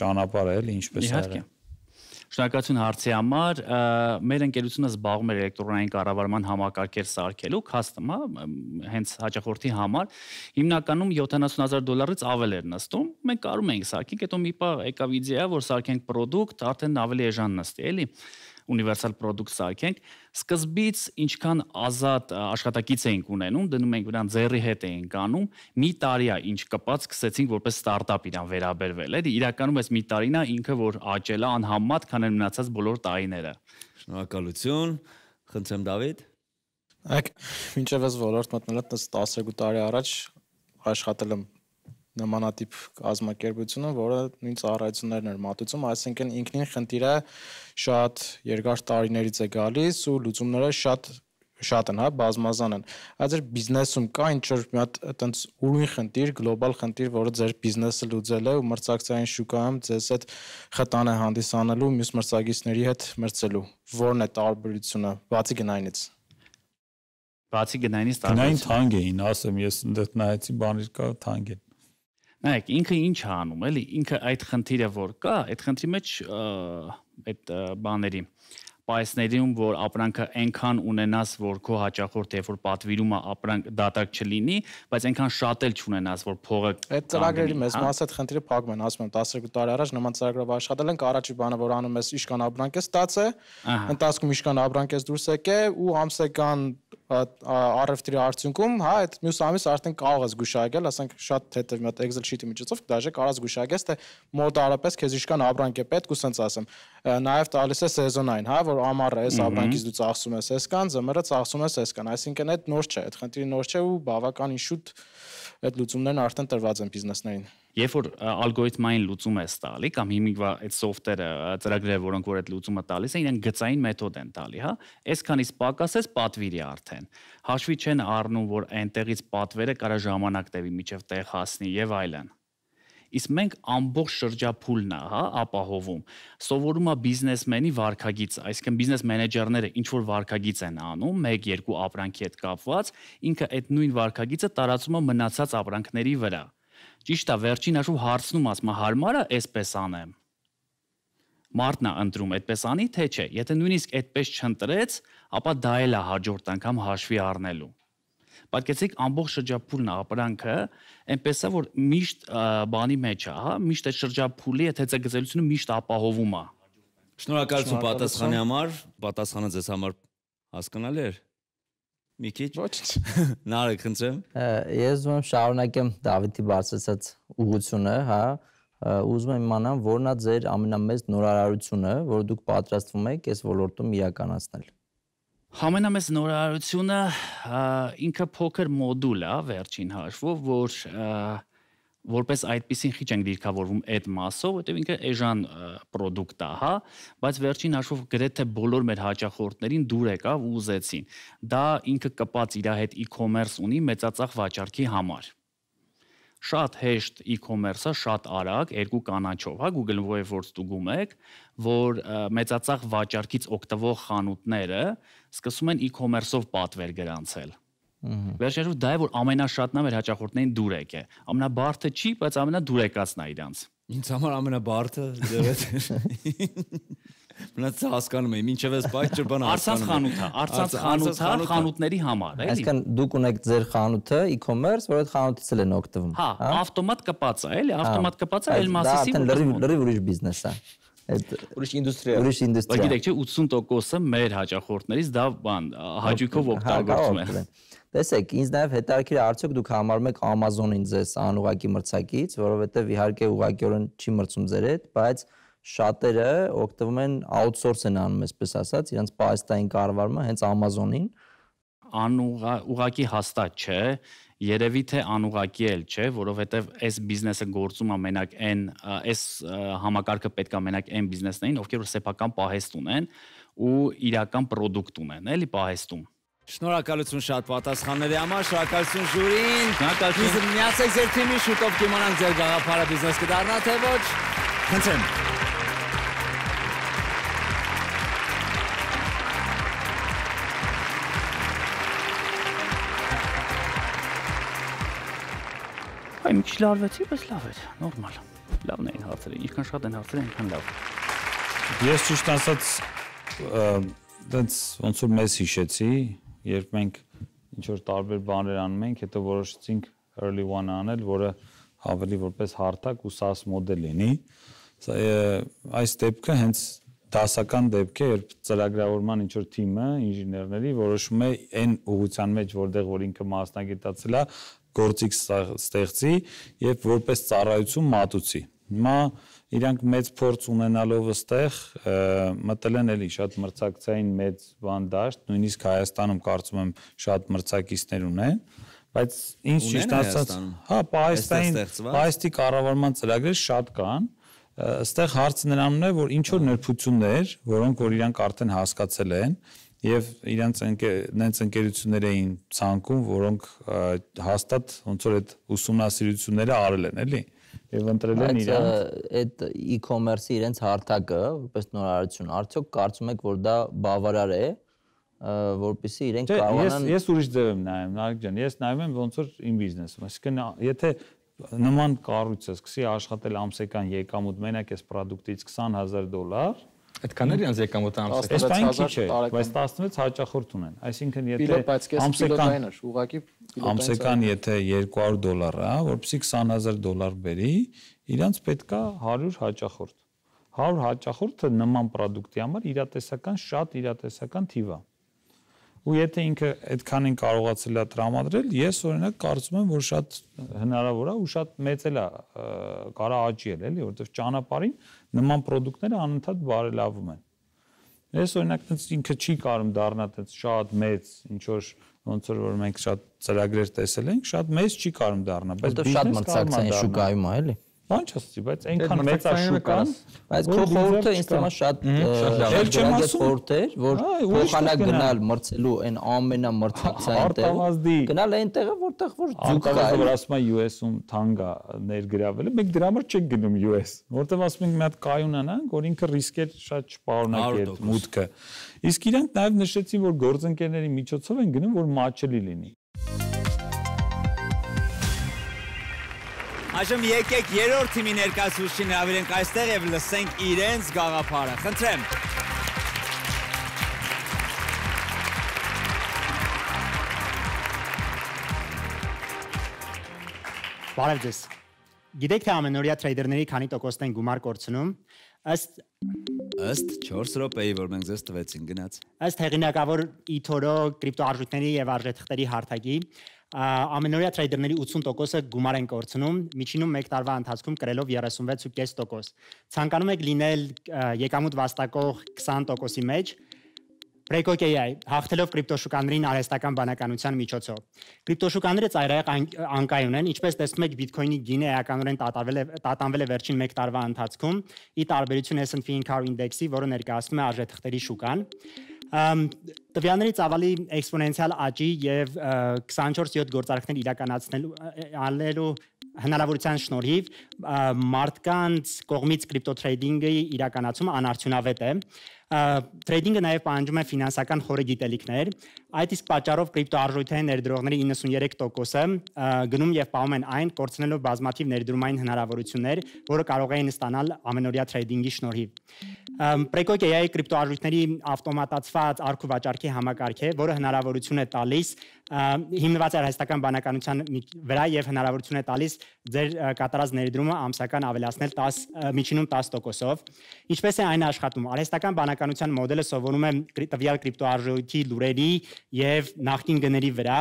ճանապարհը էլի ինչպես ա եղել։ Շնորհակալություն հարցի համար։ Մեր ընկերությունը զբաղվում է էլեկտրոնային կառավարման համակարգեր սարքելու, custom, հենց հաճախորդի համար։ Հիմնականում $70,000-ից ավել էր նստում։ Մենք կարում էինք սարքենք, հետո մի պահ եկավ իդեա, որ սարքենք product, արդեն ավելի էժան նստի, էլի։ Universal product սարքենք։ Սկզբից ինչքան ազատ աշխատակից էինք ունենում, դնում էինք վրան ձեռի հետ էինք անում, մի տարի է ինչ կպած սկսեցինք որպես ստարտափ իրան վերաբերվել, էլի իրականում այս մի տարին է ինքը որ աճել է անհամեմատ, քան են մնացած բոլոր տարիները։ Շնորհակալություն, խնդրեմ Դավիթ։ Եք մինչև այս ոլորտ մտնելը 12 տարի առաջ աշխատել եմ նմանատիպ կազմակերպությունը, որը նույն ծառայություններն էր մատուցում, այսինքն ինքնին խնդիրը շատ երկար տարիներից է գալիս ու լուծումները շատ շատ են, հա, բազմազան են։ Այդ ձեր բիզնեսում կա ինչ-որ մի հատ այտենց ուրույն խնդիր, գլոբալ խնդիր, որը ձեր բիզնեսը լուծել է ու մրցակցային շուկայում ձեզ այդ խտան է հանդիսանելու մյուս մրցակիցների հետ մրցելու։ Որն է տարբերությունը բացի գնայինից։ Բացի գնայինից տարբերությունը։ Գնային թանկ էին, ասեմ, ես դեռ նայեցի բաներ կա թանկ են։ Նայեք, ինքը ինչ է անում, էլի, ինքը այդ խնդիրը որ կա, այդ խնդրի մեջ այդ բաների պայսներում, որ ապրանքը այնքան ունենաս, որ քո հաճախորդը երբ որ պատվիրում է ապրանք դատարկ չլինի, բայց այնքան շատ էլ չունենաս, որ փողը այդ ծրագրերի մեծ մասը այդ խնդիրը փակում են, ասում եմ 12 տարի առաջ նման ծրագրով աշխատել ենք, առաջի բանը որ անում ես իշքան ապրանք ես ստացե, ընթացքում իշքան ապրանք ես դուրս եկե ու ամսական առևտրի արդյունքում, հա, այդ մյուս ամիս արդեն կարող ես գուշակել, ասենք շատ թեթև մի հատ Excel sheet-ի միջոցով դաժե կարաս գուշակես, թե մոտարապես քեզ իշքան ապրանք է պետք ու սենց ասեմ։ Նաև տալիս է սեզոնային, հա, որ ամառը էս ապրանքից դու ծախսում ես այսքան, ձմեռը ծախսում ես այսքան, այսինքն այդ նոր չէ, այդ խնդիրը նոր չէ ու բավականին շուտ այդ լուծումներն արդեն տրված են բիզնեսներին։ Երբ որ ալգորիթմային լուծում է տալի կամ հիմիկվա այդ սոֆտվերը, ծրագրերը, որոնք որ այդ լուծումը տալիս են, իրեն գծային մեթոդ են տալի, հա։ Այսքանից պակասես պատվիրի արդեն։ Հաշվի չեն առնում, որ այնտեղից պատվերը կարա ժամանակ տևի մինչև տեղ հասնի եւ այլն։ Իսկ մենք ամբողջ շրջափուլն է, հա, ապահովում։ Սովորում է բիզնեսմենի վարքագիծը, այսինքն բիզնես մենեջերները ինչ որ վարքագիծ են անում, 1-2 ապրանքի հետ կապված, ինքը այդ նույն վարքագիծը տարածում է մնացած ապրանքների վրա։ Ճիշտ է, վերջին հաշվով հարցնում ասում հարմար է այսպես անեմ։ Մարդն է ընտրում այդպես անի, թե չէ։ Եթե նույնիսկ այդպես չընտրեց, ապա դա էլ է հաջորդ անգամ հաշվի առնելու։ Պատկերացրեք ամբողջ շրջափուլն ապրանքը այնպես է որ միշտ բանի մեջ է, հա, միշտ այդ շրջափուլի այդ հեծագծելությունը միշտ ապահովում է։ Շնորհակալություն պատասխանի համար, պատասխանը ձեզ համար հասկանալի էր։ Մի քիչ։ Ոչինչ։ Նարեկ, խնդրեմ։ Ես ուզում եմ շարունակեմ Դավիթի բացեցած ուղղությունը, հա, ուզում եմ իմանամ որն է ձեր ամենամեծ նորարարությունը, որ դուք պատրաստվում եք այս ոլորտում իրականացնել։ Ամենամեծ նորարարությունը ինքը փոքր մոդուլ է վերջին հաշվով, որ որպես այդպեսին քիչ ենք դիրքավորվում այդ մասով, որտեղ ինքը էժան պրոդուկտ է, հա, բայց վերջին հաշվով գրեթե բոլոր մեր հաճախորդներին դուր եկավ ու ուզեցին։ Դա ինքը կպած իր հետ e-commerce ունի մեծածախ վաճառքի համար։ Շատ հեշտ e-commerce-ը, շատ արագ, երկու կանաչով, հա, Google-ում որ ստուգում եք, որ մեծածախ վաճառքից օգտվող խանութները սկսում են e-commerce-ով պատվեր գրանցել։ Վերջերով դա է որ ամենաշատն է մեր հաճախորդներին դուր եկե։ Ամենաբարդը չի, բայց ամենադուրեկացն է իրանց։ Ինձ համար ամենաբարդը մնացած հասկանում եմ, ինչև էս բայց ճրբան հասկանում եմ։ Արցանց խանութը խանութների համար, էլի։ Այսինքն դուք ունեք ձեր խանութը e-commerce, որ այդ խանութից էլ են օգտվում։ Հա, ավտոմատ կպած է, էլի, ավտոմատ կպած է, էլ մասիսի։ Դա լրիվ ուրիշ բիզնես է։ Ուրիշ ինդուստրիա։ Ուրիշ ինդուստրիա։ Բայց գիտեք, չէ, 80%-ը մեր հաճախորդներից դա բան հաճույքով օգտագործում են։ Տեսեք, ինձ նաև հետաքրքիր է արդյոք դուք համարում եք Amazon-ին ձեզ անուղակի մրցակից, որովհետև իհարկե ուղղակիորեն չի մրցում ձեր հետ, բայց շատերը օգտվում են outsource են անում, այսպես ասած, իրենց պահեստային կառավարումը հենց Amazon-ին։ Ուղղակի հաստատ չէ, երևի թե անուղղակի էլ չէ, որովհետև այս բիզնեսը գործում է մենակ այն, այս համակարգը պետք է մենակ այն բիզնեսներին, ովքեր որ սեփական պահեստ ունեն ու իրական պրոդուկտ ունեն, էլի պահեստում։ Շնորհակալություն շատ պատասխանների համար, շնորհակալություն ժյուրին։ Շնորհակալություն։ Միացեք ձեր թիմի, շուտով կիմանանք ձեր գաղափարը բիզնես կդառնա թե ոչ։ Խնդրեմ։ Այ մի քիչ լարվեցի, բայց լավ էր, նորմալ։ Լավն էին հարցերը, ինչքան շատ են հարցերը, այնքան լավ։ Ես ճիշտ ասած, դից ոնց որ մեզ հիշեցի, երբ մենք ինչ որ տարբեր բաներ անում ենք, հետո որոշեցինք early one անել, որը ավելի որպես հարթակ ու SaaS մոդել լինի։ Այս դեպքը հենց դասական դեպք է, երբ ծրագրավորման ինչ որ թիմը, ինժեներների որոշում է այն ուղղության մեջ, որտեղ որ ինքը մասնագիտացել է, գործիք ստեղծի եւ որպես ծառայություն մատուցի։ Հիմա իրանք մեծ փորձ ունենալով այստեղ մտել են էլի շատ մրցակցային մեծ բան դաշտ, նույնիսկ Հայաստանում կարծում եմ շատ մրցակիցներ ունեն, բայց ինչ ճիշտ ասած, հա, պահեստի կառավարման ծրագրեր շատ կան։ Այստեղ հարցը նրանում է, որ ինչ որ նրբություններ, որոնք որ իրանք արդեն հասկացել են, Եվ իրենց նենց ընկերություններ էին ցանկում, որոնք հաստատ ոնց որ այդ ուսումնասիրությունները արել են, էլի։ Եվ ընտրել են իրանք այդ e-commerce-ի իրենց հարթակը, որպես նորարարություն, արդյոք կարծում եք, որ դա բավարար է, որպեսզի իրենք կարողանան Ես ուրիշ ձև եմ նայում, Նարեկ ջան, ես նայում եմ ոնց որ իմ բիզնեսում, այսինքն եթե նման կառույցը սկսի աշխատել ամսական եկամուտ մենակ այս պրոդուկտից $20,000 Այդքան էլ իրենց եկամուտը ամսական։ Այսպես քիչ է, բայց 16 հաճախորդ ունեն։ Այսինքն եթե ամսական եթե $200 է, որպեսզի $20,000 բերի, իրանց պետքա 100 հաճախորդ։ 100 հաճախորդը նման պրոդուկտի համար շատ իրատեսական թիվ է։ Ու եթե ինքը այդքանին կարողացել է տրամադրել, ես օրինակ կարծում եմ, որ շատ հնարավոր է ու շատ մեծ էլ է կարա աճի էլ, էլի, որովհետև ճանապարհին նման պրոդուկտները անընդհատ բարելավում են։ Ես օրինակ այդպես ինքը չի կարում դառնա այդպես շատ մեծ, ինչ որ ոնց որ մենք շատ ծրագրեր տեսել ենք, շատ մեծ չի կարում դառնա, բայց շատ մրցակցային շուկայում է, էլի։ Բան չասի, բայց այնքան մեծ է շուկան, բայց քո խորհուրդը ինձ թվում է շատ խորհուրդ էր, որ փոխանակ գնալ մրցելու այն ամենամրցակցային տեղը, գնալ այն տեղը, որտեղ որ ձուկ կա, որ ասում է US-ում թանկ է ներգրավելը, մենք դրա համար չենք գնում US, որտեղ ասում ենք մի հատ կայուն անանք, որ ինքը ռիսկեր շատ չպարունակի այդ մուտքը։ Իսկ իրանք նաև նշեցին, որ գործընկերների միջոցով են գնում, որ մատչելի լինի։ Այժմ եկեք երրորդ թիմի ներկայացուցիչին հրավիրենք այստեղ եւ լսենք իրենց գաղափարը։ Խնդրեմ։ Բարև ձեզ։ Գիտեք թե ամենօրյա տրեյդերների քանի տոկոսն են գումար կորցնում։ Ըստ 4 րոպեի, որ մենք ձեզ տվեցին գնաց։ Ըստ հեղինակավոր eToro կրիպտոարժույթների եւ արժեթղթերի հարթակի ամենօրյա տրեյդերների 80%-ը գումար են կորցնում, միջինում 1 տարվա ընթացքում կրելով 36.5%։ Ցանկանում եք լինել եկամուտ վաստակող 20%-ի մեջ, Precog.ai հաղթելով կրիպտոշուկաներին արհեստական բանականության միջոցով։ Կրիպտոշուկաները ծայրահեղ անկայուն են, ինչպես տեսնում եք Bitcoin-ի գինը էականորեն տատանվել է վերջին 1 տարվա ընթացքում, ի տարբերություն S&P 500 ինդեքսի, որը ներկայացնում է արժեթղթերի շուկան։ Տվյալների ծավալի էքսպոնենցիալ աճի եւ 24/7 գործարքներ իրականացնելու հնարավորության շնորհիվ մարդկանց կողմից կրիպտո տրեյդինգի իրականացումը անարդյունավետ է։ Տրեյդինգը նաև պահանջում է ֆինանսական խորը գիտելիքներ, այդ իսկ պատճառով կրիպտոարժույթային ներդրողների 93%-ը գնում եւ պահում են այն, կորցնելով բազմաթիվ ներդրումային հնարավորություններ, որը կարող էին ստանալ ամենօրյա տրեյդինգի շնորհիվ։ Precog.ai կրիպտոարժույթների ավտոմատացված արք ու վաճառքի համակարգ է, որը հնարավորություն է տալիս հիմնված է արհեստական բանականության վրա եւ հնարավորություն է տալիս ձեր կատարած ներդրումը ամսական ավելացնել միջինում 10%-ով։ Ինչպես է այն աշխատում։ Արհեստական բանականության մոդելը սովորում է տվյալ կրիպտոարժույթի լուրերի եւ նախկին գների վրա,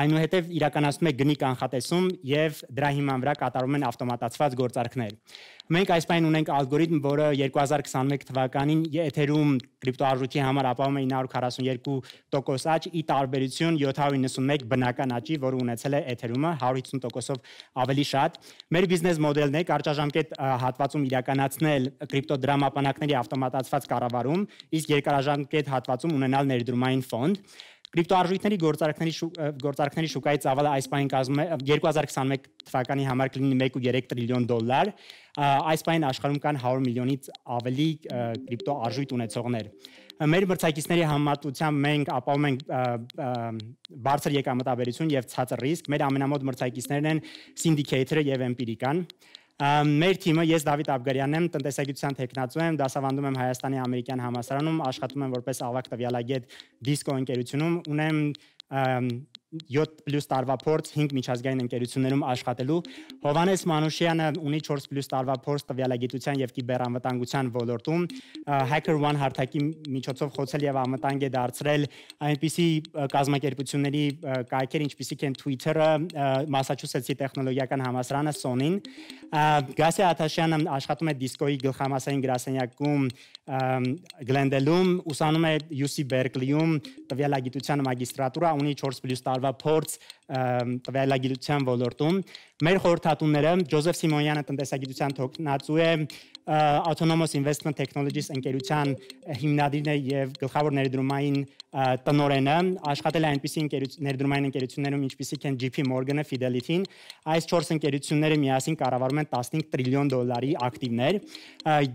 այնուհետեւ իրականացնում է գնի կանխատեսում եւ դրա հիման վրա կատարում են ավտոմատացված գործարքներ։ Մենք այս պայն ունենք ալգորիթմ, որը 2021 թվականին Ethereum կրիպտոարժույթի համար ապահովում է 942% աճ, ի տարբերություն 791 բնական աճի, որը ունեցել է Ethereum-ը 150%-ով ավելի շատ։ Մեր բիզնես մոդելն է կարճաժամկետ հատվածում իրականացնել կրիպտոդրամապանակների ավտոմատացված կառավարում, իսկ երկարաժամկետ հատվածում ունենալ ներդրումային ֆոնդ։ Կրիպտոարժույթների գործարքների շուկայի ծավալը այս պահին կազմում է 2021 թվականի համար կլինի 1.3 տրիլիոն $, այս պահին աշխարհում կան 100 միլիոնից ավելի կրիպտոարժույթ ունեցողներ։ Մեր մրցակիցների համեմատությամբ մենք ապահովում ենք բարձր եկամտաբերություն եւ ցածր ռիսկ։ Մեր ամենամոտ մրցակիցներն են Syndicator-ը եւ Empirica-ն։ Մեր թիմը, ես Դավիթ Աբգարյանն եմ, տնտեսագիտության տեխնացու եմ, դասավանդում եմ Հայաստանի ամերիկյան համալսարանում, աշխատում եմ որպես ավագ տվյալագետ Disco ընկերությունում, ունեմ 7+ տարվա փորձ 5 միջազգային ընկերություններում աշխատելու։ Հովհաննես Մանուշյանը ունի 4+ տարվա փորձ տվյալագիտության եւ կիբերանվտանգության ոլորտում։ HackerOne հարթակի միջոցով խոցել եւ անվտանգ է դարձրել այնպիսի կազմակերպությունների կայքեր, ինչպիսիք են Twitter-ը, Մասաչուսեթսի տեխնոլոգիական համալսարանը, Sony-ն։ Գասի Աթաշյանը աշխատում է Disco-ի գլխամասային գրասենյակում Glendale-ում, ուսանում է UC Berkeley-ում տվյալագիտության մագիստրատուրա, ունի 4+ տարվա փորձ տվյալագիտության ոլորտում։ Մեր խորհրդատուները Ջոզեֆ Սիմոնյանը տնտեսագիտության թոքնածու է, Autonomous Investment Technologies ընկերության հիմնադիրն է եւ գլխավոր ներդրումային տնօրենը, աշխատել է այնպիսի ներդրումային ընկերություններում, ինչպիսիք են JP Morgan-ը, Fidelity-ն, այս 4 ընկերությունները միասին կառավարում են 15 տրիլիոն դոլարի ակտիվներ։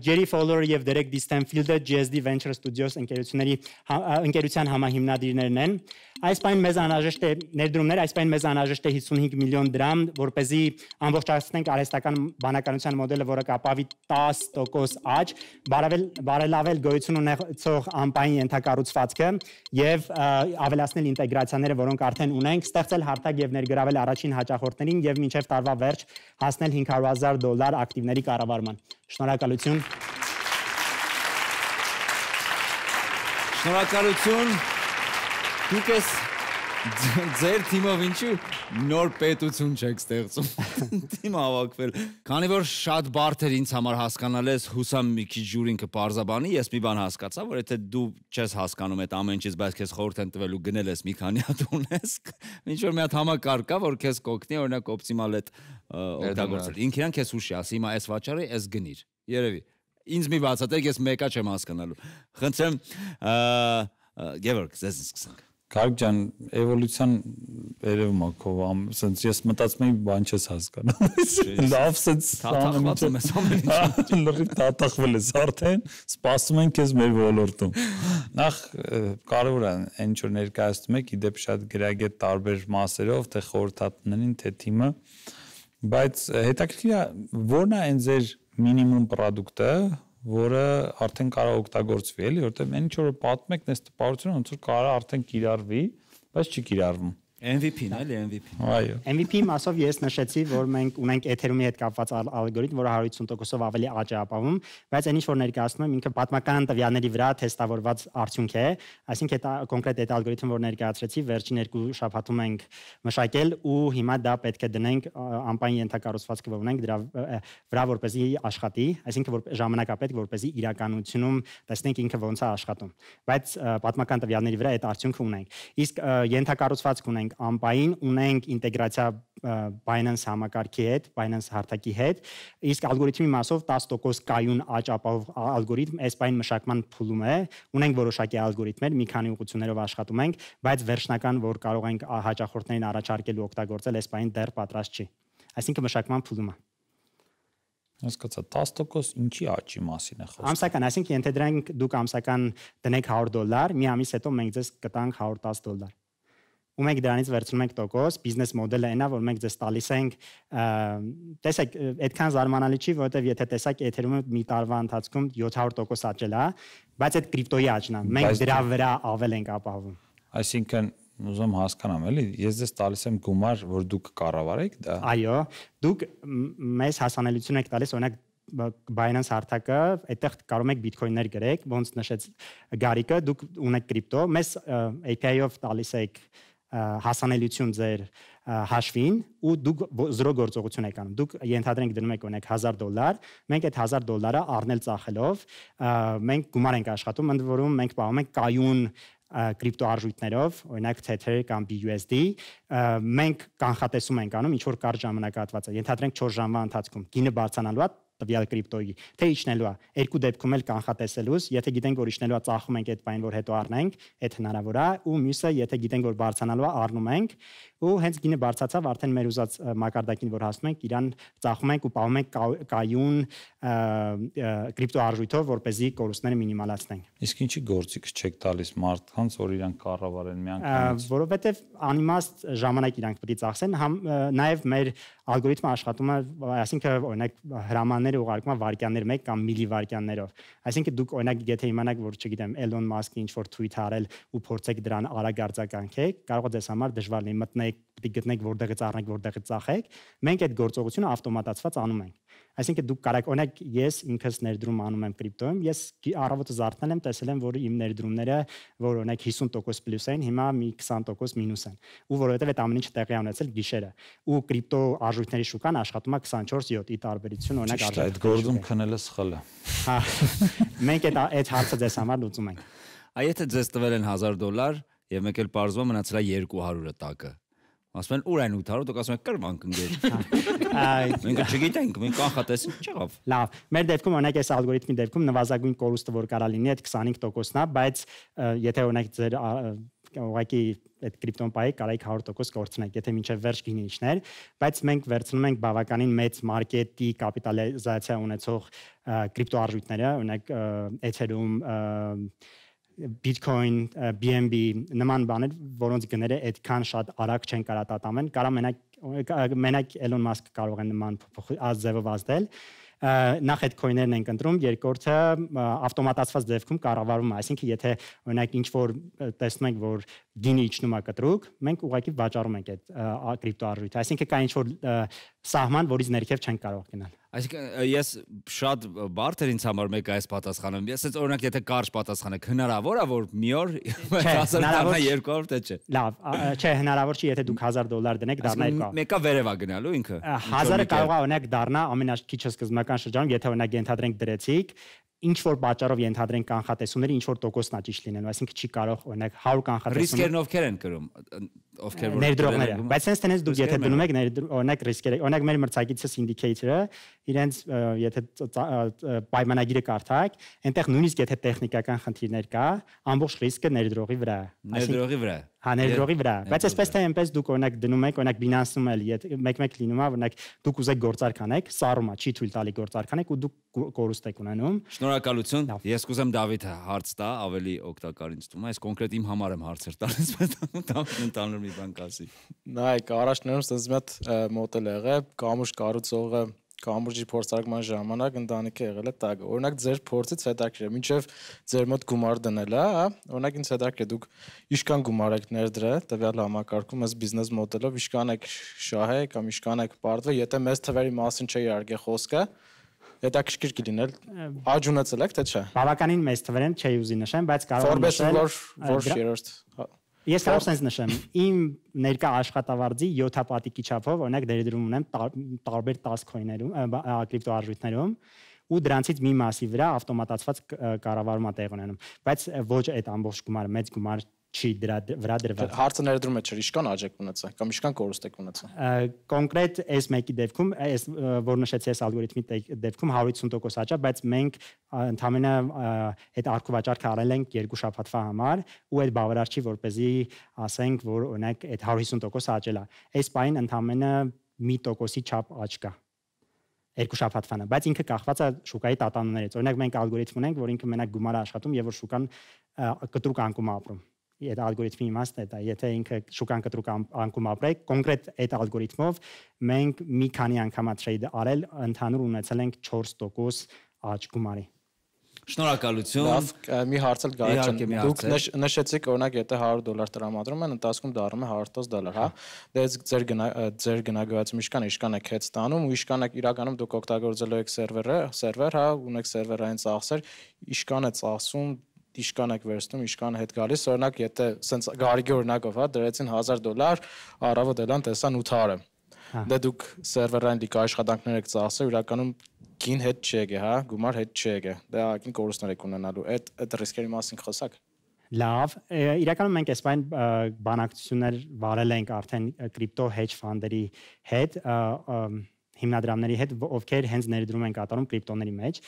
Jerry Fowler եւ Derek D. Stanfield-ը GSD Venture Studios ընկերության համահիմնադիրներն են։ Այս բան մեզ անհրաժեշտ է ներդրումներ, այս բան մեզ անհրաժեշտ է 55 միլիոն դրամ, որպեսզի ամբողջացնենք արհեստական բանականության մոդելը, որը կապավի 10% աճ, բարելավել գոյություն ունեցող ամպային ենթակառուցվածքը եւ ավելացնել ինտեգրացիաները, որոնք արդեն ունենք, ստեղծել հարթակ եւ ներգրավել առաջին հաճախորդներին եւ մինչեւ տարվա վերջ հասնել $500,000 ակտիվների կառավարման։ Շնորհակալություն։ Շնորհակալություն։ Դուք ես ձեր թիմով ինչու նոր պետություն չեք ստեղծում։ Թիմը հավաքվել։ Քանի որ շատ բարդ էր ինձ համար հասկանալ ես, հուսամ մի քիչ ջուրին կպարզաբանի, ես մի բան հասկացա, որ եթե դու չես հասկանում այդ ամեն ինչից, բայց քեզ խորհուրդ են տվել ու գնել ես մի քանի հատ ունես, ինչ որ մի հատ համակարգ կա, որ քեզ կօգնի, օրինակ օպտիմալ այդ օգտագործել։ Ինքնին քեզ հուշի, ասի հիմա այս վաճառը էս գնիր։ Երևի։ Ինձ մի բացատրեք, ես մեկա չեմ հասկանալու։ Խնդրեմ, Գևորգ, ձեզ սկսենք։ Կարկ ջան, էվոլյուցիան երևում է քո, ասենց ես մտածում եմ բան չես հասկանում։ Լավ սենց թաթախված եմ ես ամեն ինչ։ Լրիվ թաթախվել ես արդեն, սպասում ենք քեզ մեր ոլորտում։ Նախ կարևոր է այն ինչ որ ներկայացնում եք, իդեպ շատ գրագետ տարբեր մասերով, թե խորհրդատուներին, թե թիմը, բայց հետաքրքիր է, ո՞րն է այն ձեր մինիմում պրոդուկտը, որը արդեն կարող օգտագործվի, էլի, որտեղ այն ինչ որ պատմում եք, այս տպավորությունը ոնց որ կարող արդեն կիրառվի, բայց չի կիրառվում։ MVP-ն էլի MVP։ Այո։ MVP մասով ես նշեցի, որ մենք ունենք Ethereum-ի հետ կապված ալգորիթմ, որը 150%-ով ավելի աճ է ապահովում, բայց այն ինչ որ ներկայացնում եմ, ինքը պատմական տվյալների վրա թեստավորված արդյունք է, այսինքն այդ կոնկրետ այդ ալգորիթմը, որ ներկայացրեցի, վերջին 2 շաբաթում ենք մշակել ու հիմա դա պետք է դնենք ամպային ենթակառուցվածքը, որ ունենք դրա վրա, որպեսզի աշխատի, այսինքն որ ժամանակապետք, որպեսզի իրականությունում տեսնենք ինքը ոնց է աշխատում, բայց պատմական տվյալների վրա այդ արդյունքը ունենք։ Իսկ ենթակառուցվածք ունենք ամպային, ունենք ինտեգրացիա Binance համակարգի հետ, Binance հարթակի հետ, իսկ ալգորիթմի մասով 10% կայուն աճ ապահով ալգորիթմ այս բային մշակման փուլում է, ունենք որոշակի ալգորիթմեր, մի քանի ուղղություններով աշխատում ենք, բայց վերջնական, որ կարող ենք հաճախորդներին առաջարկել ու օգտագործել, այս բային դեռ պատրաստ չի։ Այսինքն մշակման փուլում է։ Հասկացա, 10% ինչի աճի մասին է խոսքը։ Ամսական, այսինքն ենթադրենք դուք ամսական դնեք $100, մի ամիս հետո մենք ձեզ կտանք $110։ ու մենք դրանից վերցնում ենք տոկոս, բիզնես մոդելը այնա, որ մենք ձեզ տալիս ենք, տեսեք, այդքան զարմանալի չի, որովհետև եթե տեսակ Ethereum-ը մի տարվա ընթացքում 700% աճել է, բայց այդ կրիպտոյի աճն է, մենք դրա վրա ավել ենք ապահովում։ Այսինքն ուզում հասկանամ, էլի, ես ձեզ տալիս եմ գումար, որ դուք կառավարեք դա։ Այո, դուք մեզ հասանելիություն եք տալիս, օրինակ Binance հարթակը, այդտեղ կարող եք բիթքոյններ գրեք, ոնց նշեց Գարիկը, դուք ունեք կրիպտո, մեզ API-ով տալիս եք հասանելիություն ձեր հաշվին ու դուք զրո գործողություն եք անում։ Դուք ենթադրենք դնում եք օրինակ $1000, մենք այդ $1000-ը առնել ծախելով, մենք գումար ենք աշխատում, ընդ որում մենք պահում ենք կայուն կրիպտո արժույթներով, օրինակ Tether կամ BUSD, մենք կանխատեսում ենք անում, ինչ որ կարճ ժամանակահատվածը, ենթադրենք 4 ժամվա ընթացքում գինը բարձրանալու է տվյալ կրիպտոյի, թե իջնելու է, երկու դեպքում էլ կանխատեսելուց, եթե գիտենք որ իջնելու է, ծախում ենք այդ բանին, որ հետո առնենք, այդ հնարավոր է, ու մյուսը, եթե գիտենք որ բարձրանալու է, առնում ենք, ու հենց գինը բարձրացավ, արդեն մեր ուզած մակարդակին որ հասնում ենք, իրան ծախում ենք ու պահում ենք կայուն կրիպտո արժույթով, որպեսզի կորուստները մինիմալացնենք։ Իսկ ինչի գործիք չեք տալիս մարդկանց, որ իրանք կառավարեն միանգամից։ Որովհետև անիմաստ ժամանակ իրանք պետք է ծախսեն, նաև մեր ալգորիթմը աշխատում է, այսինքն օրինակ հրամանները ուղարկում է վայրկյաններ 1 կամ միլիվայրկյաններով։ Այսինքն դուք օրինակ եթե իմանաք, որ չգիտեմ, Elon Musk-ը ինչ որ tweet արել ու փորձեք դրան արագ արձագանքեք, կարող է ձեզ համար դժվար լինի մտնեք, պետք է գտնեք որտեղից առնեք, որտեղից ծախեք։ Մենք այդ գործողությունը ավտոմատացված անում ենք։ Այսինքն դուք կարեք օրինակ ես ինքս ներդրում անում եմ կրիպտոյում, ես առավոտը զարթնել եմ, տեսել եմ, որ իմ ներդրումները, որ օրինակ 50% պլյուս են, հիմա մի 20% մինուս են։ Ու որովհետև այդ ամեն ինչը տեղի ունեցել գիշերը։ Ու կրիպտո արժույթների շուկան աշխատում է 24/7-ի տարբերություն օրինակ արժույթ։ Այդ գործում քնելը սխալ է։ Հա։ Մենք այդ հարցը ձեզ համար լուծում ենք։ Այ եթե ձեզ տվել են $1000 եւ մեկ էլ բարձրացում մնացել է 200-ը տակը։ Ասում են ուր են 800, դուք ասում եք կրվանք ընկեր։ Մենք չգիտենք, մենք կանխատեսենք չեղավ։ Լավ, մեր դեպքում օրինակ այս ալգորիթմի դեպքում նվազագույն կորուստը որ կարա լինի այդ 25%-ն է, բայց եթե օրինակ ձեր ուղղակի այդ կրիպտոն պայի կարայիք 100% կորցնեք, եթե մինչև վերջ գինի իջներ, բայց մենք վերցնում ենք բավականին մեծ մարքետի կապիտալիզացիա ունեցող կրիպտոարժույթները, օրինակ Ethereum, Bitcoin, BNB նման բաներ, որոնց գները այդքան շատ արագ չեն կարա տատամեն, կարա մենակ Elon Musk կարող է նման ձևով ազդել։ Նախ այդ coin-երն ենք ընտրում, երկրորդը ավտոմատացված ձևքում կառավարվում է, այսինքն եթե օրինակ ինչ որ տեսնում ենք, որ գինը իջնում է կտրուկ, մենք ուղղակի վաճառում ենք այդ կրիպտոարժույթը, այսինքն կա ինչ որ սահման, որից ներքև չենք կարող գնալ։ Այսինքն ես շատ բարդ էր ինձ համար մեկ այս պատասխանը։ Ես ասած օրինակ եթե կարճ պատասխանեք, հնարավոր է որ մի օր 1000 դառնա 200 թե չէ։ Լավ, չէ, հնարավոր չի, եթե դուք $1000 դնեք, դառնա 200։ Մեկը վերև է գնալու ինքը։ 1000-ը կարող է օրինակ դառնա ամենաքիչը սկզբնական շրջանում, եթե օրինակ ենթադրենք դրեցիք, ինչ որ պատճառով ենթադրենք կանխատեսումները ինչ որ տոկոսն է ճիշտ լինելու, այսինքն չի կարող օրինակ 100 կանխատեսում։ Ռիսկերն ովքեր են կրում, ովքեր որ ներդրողները, բայց sense tennis դուք եթե դնում եք օրինակ ռիսկերը, օրինակ մեր մրցակիցը Syndicator-ը, իրենց եթե պայմանագիրը կարդաք, այնտեղ նույնիսկ եթե տեխնիկական խնդիրներ կա, ամբողջ ռիսկը ներդրողի վրա է։ Ներդրողի վրա։ Հա, ներդրողի վրա։ Բայց այսպես թե այնպես դուք օրինակ դնում եք, օրինակ Binance-ում էլ մեկ-մեկ լինում է, օրինակ դուք ուզեք գործարք անեք, սառում է, չի թույլ տալի գործարք անեք ու դուք կորուստ եք ունենում։ Շնորհակալություն։ Ես կուզեմ Դավիթը հարց տա, ավելի օգտակար ինձ թվում է, այս կոնկրետ իմ համար եմ հարցեր տալիս, բայց ընդհանուր մի բան կասի։ Նայեք, առաջներում ստենց մի հատ մոդել եղել, կամուրջ կառուցողը կամուրջի փորձարկման ժամանակ ընտանիքը եղել է տակ։ Օրինակ ձեր փորձից հետաքրքիր է, մինչև ձեր մոտ գումար դնելը, հա, օրինակ ինձ հետաքրքիր է դուք իշքան գումար եք ներդրել տվյալ համակարգում, այս բիզնես մոդելով իշքան եք շահել կամ իշքան եք պարտվել, եթե մեծ թվերի մասին չէ իհարկե խոսքը, հետաքրքիր կլիներ, աճ ունեցել եք թե չէ։ Բավականին մեծ թվերեն չի ուզի նշեմ, բայց կարող եմ նշել որ երրորդ Ես կարող sense նշեմ, իմ ներկա աշխատավարձի 7-պատիկի չափով, օրինակ դերդրում ունեմ տարբեր 10 coin-երում, կրիպտոարժույթներում ու դրանցից մի մասի վրա ավտոմատացված կառավարում է տեղ ունենում, բայց ոչ այդ ամբողջ գումարը, մեծ գումար չի դրա վրա դրված։ Հարցը ներդրում է չէ, իշքան աճ եք ունեցել կամ իշքան կորուստ եք ունեցել։ Կոնկրետ այս մեկի դեպքում, այս որ նշեցի այս ալգորիթմի դեպքում 150% աճ է, բայց մենք ընդհանրապես այդ արկուվաճառքը արել ենք 2 շաբաթվա համար ու այդ բավարար չի, որպեսզի ասենք, որ օրինակ այդ 150% աճել է։ Այս պայն ընդհանրապես 1%-ի չափ աճ կա։ 2 շաբաթվան է, բայց ինքը կախված է շուկայի տատանումներից։ Օրինակ մենք ալգորիթմ ունենք, որ ինքը մենակ գումար է աշխատում եւ որ շուկան կտրուկ անկում ապրում։ Այդ ալգորիթմի իմաստն է դա, եթե ինքը շուկան կտրուկ անկում ապրեք, կոնկրետ այդ ալգորիթմով մենք մի քանի անգամ տրեյդ արել, ընդհանուր ունեցել ենք 4% աճ գումարի։ Շնորհակալություն։ Լավ, մի հարց էլ գարեջան։ Դուք նշեցիք, օրինակ, եթե $100 տրամադրում են, ընթացքում դառնում է $110, հա։ Դե ձեր գնագույացում իշքան եք հետ ստանում ու իշքան եք իրականում դուք օգտագործելու եք սերվեր, հա, ունեք սերվերային ծախսեր, իշքան է ծախսում, իշքան եք վերցնում, իշքան հետ գալիս, օրինակ, եթե սենց գարիգի օրինակով, հա, դրեցին $1000, առավոտ էլան տեսան 800։ Դե դուք սերվերային լիք աշխատանքներ եք ծախսել, իրականում գին հետ չեկե, հա, գումար հետ չեկե։ Դե ակին կորուստներ եք ունենալու։ Այդ ռիսկերի մասին խոսակ։ Լավ, իրականում մենք այսպես բանակցություններ վարել ենք արդեն կրիպտո hedge fund-երի հետ, հիմնադրամների հետ, ովքեր հենց ներդրում են կատարում կրիպտոների մեջ։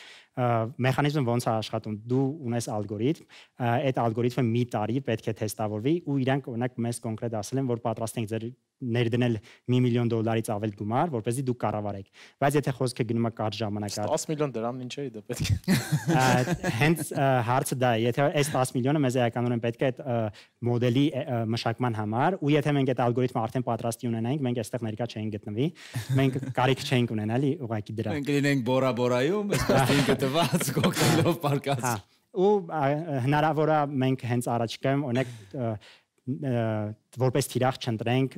Մեխանիզմը ոնց է աշխատում։ Դու ունես ալգորիթմ, այդ ալգորիթմը մի տարի պետք է թեստավորվի ու իրանք օրինակ մեզ կոնկրետ ասել են, որ պատրաստ ենք ձեր ներդնել $1 միլիոն ավել գումար, որպեսզի դուք կառավարեք։ Բայց եթե խոսքը գնում է կարճ ժամանակա 10 միլիոն դրամն ինչ է դա պետք է։ Հենց հարցը դա է, եթե այս 10 միլիոնը մեզ էականորեն պետք է այդ մոդելի մշակման համար, ու եթե մենք այդ ալգորիթմը արդեն պատրաստի ունենայինք, մենք այստեղ ներկա չենք գտնվի, մենք կարիք չենք ունենալի ուղղակի դրա։ Մենք լինենք բորայում, այսպես ինքը տված կոկտեյլով պարկած։ Ու հնարավոր է մենք հենց առաջիկայում օրինակ որպես թիրախ չընտրենք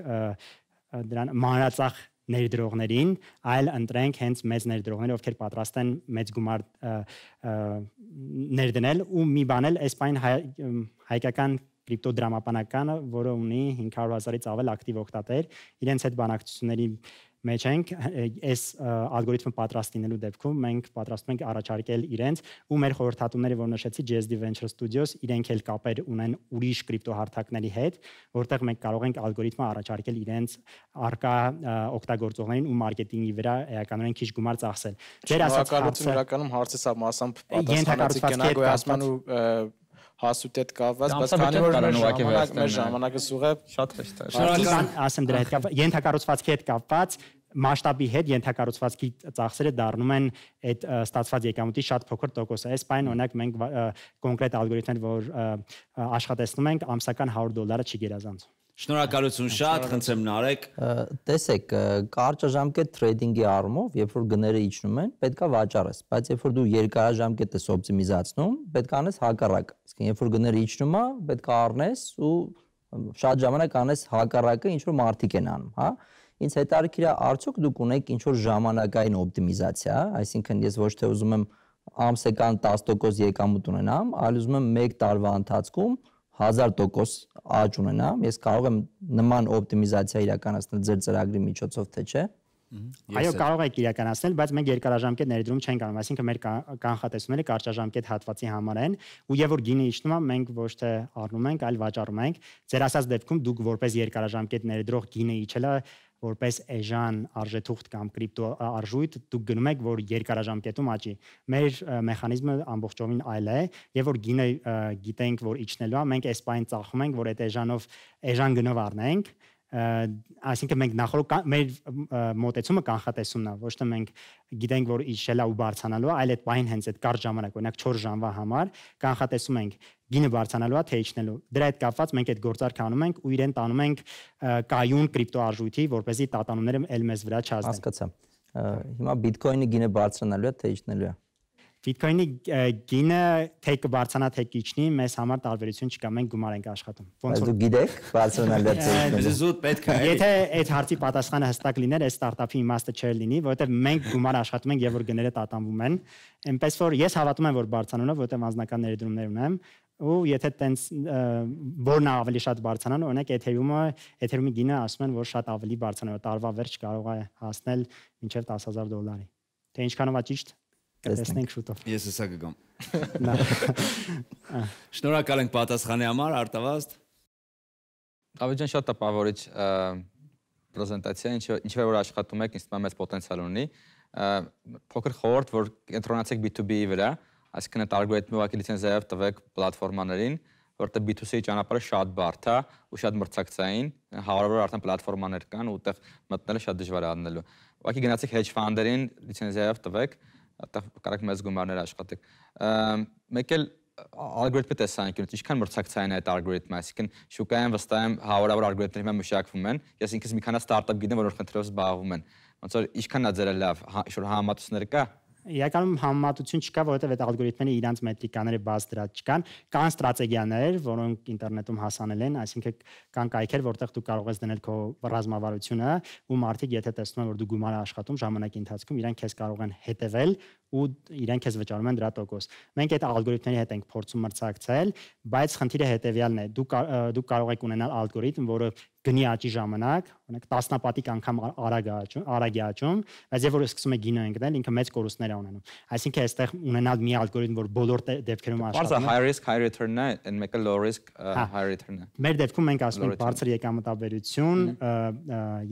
դրան մանրածախ ներդրողներին, այլ ընտրենք հենց մեծ ներդրողները, ովքեր պատրաստ են մեծ գումար ներդնել ու մի բան էլ այս պայն հայկական կրիպտո դրամապանականը, որը ունի 500,000-ից ավել ակտիվ օգտատեր, իրենց հետ բանակցությունների մեջ ենք, այս ալգորիթմը պատրաստ լինելու դեպքում մենք պատրաստում ենք առաջարկել իրենց ու մեր խորհրդատուները, որ նշեցի JSD Venture Studios, իրենք էլ կապեր ունեն ուրիշ կրիպտոհարթակների հետ, որտեղ մենք կարող ենք ալգորիթմը առաջարկել իրենց արկա օգտագործողներին ու մարքեթինգի վրա էականորեն քիչ գումար ծախսել։ Ձեր ասած հարցը իրականում հարցը սա մասամբ պատասխանեցիք գնագոյացման ու հասուտ հետ կապված, բայց քանի որ մեր ժամանակը սուղ է, շատ հեշտ է։ Շնորհակալ ասեմ դրա հետ կապված, ենթակառուցվածքի հետ կապված մասշտաբի հետ ենթակառուցվածքի ծախսերը դառնում են այդ ստացված եկամուտի շատ փոքր տոկոսը։ Այս բանը օրինակ մենք կոնկրետ ալգորիթմներ, որ աշխատեցնում ենք, ամսական $100 չի գերազանցում։ Շնորհակալություն շատ, խնդրեմ Նարեկ։ Տեսեք, կարճաժամկետ թրեյդինգի առումով, երբ որ գները իջնում են, պետքա վաճառես, բայց երբ որ դու երկարաժամկետ ես օպտիմիզացնում, պետք է անես հակառակը։ Իսկ երբ որ գները իջնում է, պետք է առնես ու շատ ժամանակ անես հակառակը, ինչ որ մարդիկ են անում, հա։ Ինձ հետաքրքիր է, արդյոք դուք ունեք ինչ որ ժամանակային օպտիմիզացիա, այսինքն ես ոչ թե ուզում եմ ամսական 10% եկամուտ ունենամ, այլ ուզում եմ 1 տարվա ընթացքում 1000% աճ ունենամ, ես կարող եմ նման օպտիմիզացիա իրականացնել ձեր ծրագրի միջոցով, թե չէ։ Այո, կարող եք իրականացնել, բայց մենք երկարաժամկետ ներդրում չենք անում, այսինքն մեր կանխատեսումները կարճաժամկետ հատվածի համար են, ու եւ որ գինը իջնում է, մենք ոչ թե առնում ենք, այլ վաճառում ենք։ Ձեր ասած դեպքում դուք որպես երկարաժամկետ ներդրող գինը իջելը որպես էժան արժեթուղթ կամ կրիպտո արժույթ դուք գնում եք, որ երկարաժամկետում աճի։ Մեր մեխանիզմը ամբողջովին այլ է, եւ որ գինը գիտենք, որ իջնելու է, մենք այս բանը ծախում ենք, որ այդ էժան գնով առնենք, այսինքն մենք նախորդ մեր մոտեցումը կանխատեսումն է, ոչ թե մենք գիտենք, որ իջելա ու բարձրանալու է, այլ այդ բանը հենց այդ կարճ ժամանակ, օրինակ 4 ժամվա համար կանխատեսում ենք գինը բարձրանալու է, թե իջնելու։ Դրա հետ կապված մենք այդ գործարքը անում ենք ու իրեն տանում ենք կայուն կրիպտո արժույթի, որպեսզի տատանումները էլ մեզ վրա չազդեն։ Հասկացա։ Հիմա բիթքոյնի գինը բարձրանալու է, թե իջնելու է։ Բիթքոյնի գինը թե կբարձրանա, թե կիջնի, մեզ համար տարբերություն չկա, մենք գումար ենք աշխատում։ Ոնց որ գիտեք, բարձրանալու է։ Զուտ պետք է։ Եթե այդ հարցի պատասխանը հստակ լիներ, այս ստարտափի իմաստը չէր լինի, որովհետև մենք գումար աշխատում ենք եւ որ գները տատանվում են։ Այնպես որ ես հավատում եմ, որ բարձրանում է, որովհետև անձնական ներդրումներ ունեմ, ու եթե տենց որն ավելի շատ բարձրանա, օրինակ Ethereum-ի գինը ասում են, որ շատ ավելի բարձրանա, տարվա վերջ կարող է հասնել մինչև $10,000։ Թե ինչքանով է ճիշտ։ Տեսնենք շուտով։ Ես հեսա կգամ։ Շնորհակալ ենք պատասխանի համար, Արտավազդ։ Ավիջան շատ տպավորիչ պրեզենտացիա, ինչի որ աշխատում եք, ինձ թվում է մեծ պոտենցիալ ունի։ Փոքր խորհուրդ, որ կենտրոնացեք B2B-ի վրա, այսինքն այդ ալգորիթմը ուղղակի լիցենզիայով տվեք պլատֆորմաներին, որտեղ B2C-ի ճանապարհը շատ բարդ է ու շատ մրցակցային, հարյուրավոր արդեն պլատֆորմաներ կան ու այդտեղ մտնելը շատ դժվար է առնելու։ Ուղղակի գնացեք hedge fund-երին, լիցենզիայով տվեք, այդտեղ կարեք մեծ գումարներ աշխատեք։ Մեկ էլ ալգորիթմի տեսանկյունից ինչքան մրցակցային է այդ ալգորիթմը, այսինքն շուկայում վստահ եմ հարյուրավոր ալգորիթմների հիմա մշակվում են, ես ինքս մի քանի ստարտափ գիտեմ, որ խնդրով զբաղվում են։ Ոնց որ ինչքան է ձերը լավ, ինչ-որ համեմատություններ կա։ Իրականում համեմատություն չկա, որովհետև այդ ալգորիթմները իրանց մետրիկաները բաց դրած չկան, կան ստրատեգիաներ, որոնք ինտերնետում հասանել են, այսինքն կան կայքեր, որտեղ դու կարող ես դնել քո ռազմավարությունը, ու մարդիկ եթե տեսնում են, որ դու գումար աշխատում ժամանակի ընթացքում, իրանք քեզ կարող են հետևել ու իրենք քեզ վճարում են դրա տոկոս։ Մենք այդ ալգորիթմների հետ ենք փորձում մրցակցել, բայց խնդիրը հետևյալն է. դու կարող եք ունենալ ալգորիթմ, որը գնի աճի ժամանակ, օրինակ տասնապատիկ անգամ արագ է աճում, բայց երբ որ սկսում է գինը ընկնել, ինքը մեծ կորուստներ է ունենում։ Այսինքն այստեղ ունենալ մի ալգորիթմ, որ բոլոր դեպքերում աշխատում է։ High risk, high return-ը, and make a low risk, high return-ը։ Մեր դեպքում մենք ասում ենք բարձր եկամտաբերություն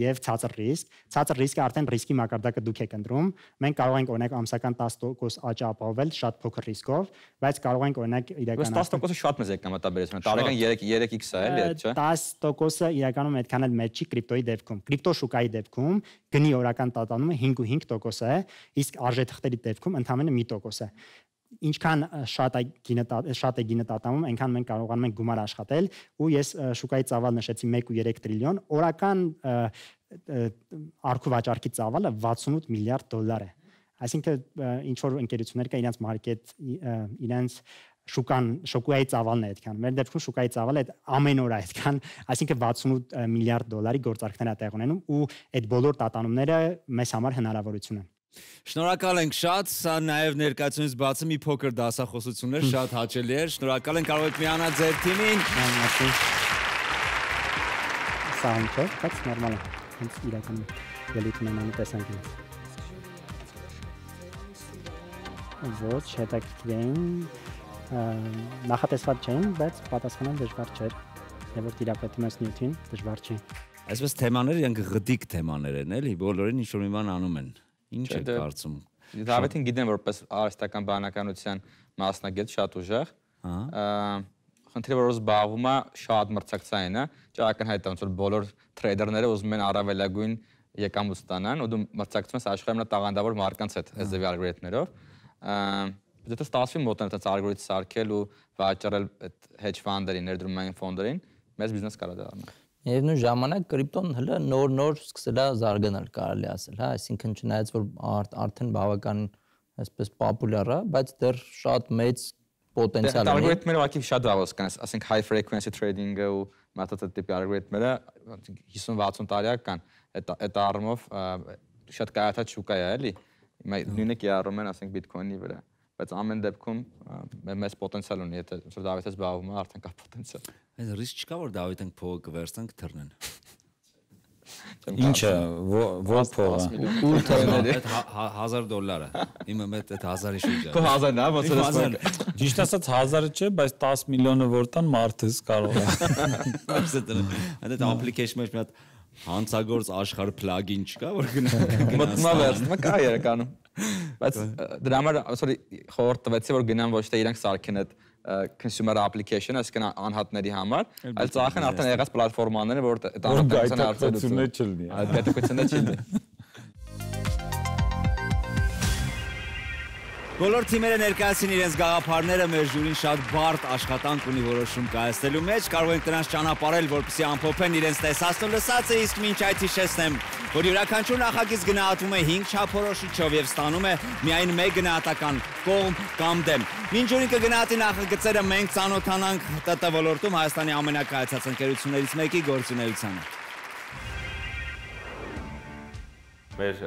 եւ ցածր ռիսկ։ Ցածր ռիսկը արդեն ռիսկի մակարդակը դուք եք ընտրում։ Մենք կարող ենք օրինակ ամսական 10% աճ ապահովել շատ փոքր ռիսկով, բայց կարող ենք օրինակ իրականացնել 10%-ը շատ մեծ եկամտաբերություն է։ Տարեկան 3x է, էլի, չէ՞։ 10%-ը իրականում այդքան էլ մեծ չի կրիպտոյի դեպքում։ Կրիպտո շուկայի դեպքում գնի օրական տատանումը 5.5% է, իսկ արժեթղթերի դեպքում ընդամենը 1% է։ Ինչքան շատ է գինը տատանվում, այնքան մենք կարողանում ենք գումար աշխատել, ու ես շուկայի ծավալ նշեցի 1.3 տրիլիոն, օրական արքու վաճառքի ծավալը $68 միլիարդ է։ Այսինքն ինչ որ ընկերություններ կա, իրենց մարքեթ, իրենց շուկայի ծավալն է այդքան։ Մեր դեպքում շուկայի ծավալը ամեն օր է այդքան, այսինքն $68 միլիարդ գործարքներ է տեղ ունենում, ու այդ բոլոր տատանումները մեզ համար հնարավորություն են։ Շնորհակալ ենք շատ, սա նաև ներկայացումից բացի մի փոքր դասախոսություն էր, շատ հաճելի էր։ Շնորհակալ ենք, կարող եք միանալ ձեր թիմին։ Սա ինչ է, բայց նորմալ է, հենց իրականում։ ելույթ ունենալու տեսանկյունից։ Ոչ, հետաքրքիր էին, նախատեսված չէին, բայց պատասխանան դժվար չէր, եւ որ տիրապետում ես նյութին, դժվար չի։ Այսպես թեմաները իրանք գդիկ թեմաներ են, էլի, բոլորին ինչ-որ մի բան անում են։ Ինչ է կարծում։ Դավիթին գիտեմ որպես արհեստական բանականության մասնագետ շատ ուժեղ։ Խնդիրը որ զբաղվում է շատ մրցակցային է, ճակնհայտ է ոնց որ բոլոր թրեյդերները ուզում են առավելագույն եկամուտ ստանան, ու դու մրցակցում ես աշխարհի ամենատաղանդավոր մարկանց հետ SDV ալգորիթմներով։ Դե ստացվի մոտենալ այդ ալգորիթմ սարքել ու վաճառել այդ hedge fund-երին, ներդրումային ֆոնդերին, մեծ բիզնես կարա դառնա։ Եվ նույն ժամանակ կրիպտոն հələ նոր սկսել է զարգանալ, կարելի ասել, հա, այսինքն չնայած որ արդեն բավական այսպես պոպուլյար է, բայց դեռ շատ մեծ պոտենցիալ ունի։ Ալգորիթմները ուղղակի շատ լավ կան, ասենք high frequency trading-ը ու մաթոթ տիպի ալգորիթմները 50-60 տարի կան, այդ առումով շատ կայացած շուկա է, էլի։ Նույնը կիրառում են, ասենք Bitcoin-ի վրա, բայց ամեն դեպքում մեծ պոտենցիալ ունի, եթե որ Դավիթը զբաղվում է, արդեն կա պոտենցիալ։ Այս ռիսկ չկա որ Դավիթն փողը կվերցնենք թռնեն։ Ինչը ո՞ր փողը։ Ու թռնեն այդ $1000-ը։ Իմը մեծ այդ 1000-ի շուրջը։ Քո 1000-ն է, ոնց որ Ճիշտ ասած 1000-ը չէ, բայց 10 միլիոնը որ տան մարդս կարող է։ Այդ application-ը մի հատ հանցագործ աշխարհ plugin չկա որ մտնա վերցնում կա երականում բայց դրա համար sorry խորտ տվեցի որ գնան ոչ թե իրանք սարքեն այդ consumer application-ը այսինքն անհատների համար այլ ծախեն արդեն եղած պլատֆորմաները որ այդ անհատական արտադրությունը չլինի այդ պետությունը չլինի Բոլոր թիմերը ներկայացին իրենց գաղափարները, մեր ժյուրին շատ բարդ աշխատանք ունի որոշում կայացնելու մեջ, կարող ենք նրանց ճանապարհել, որպեսզի ամփոփեն իրենց տեսածը լսածը, իսկ մինչ այդ հիշեցնեմ, որ յուրաքանչյուր նախագիծ գնահատվում է 5 չափորոշիչով եւ ստանում է միայն 1 գնահատական կողմ կամ դեմ։ Մինչ ժյուրին կգնահատի նախագծերը, մենք ծանոթանանք ՏՏ ոլորտում Հայաստանի ամենակայացած ընկերություններից մեկի գործունեությանը։ Մեր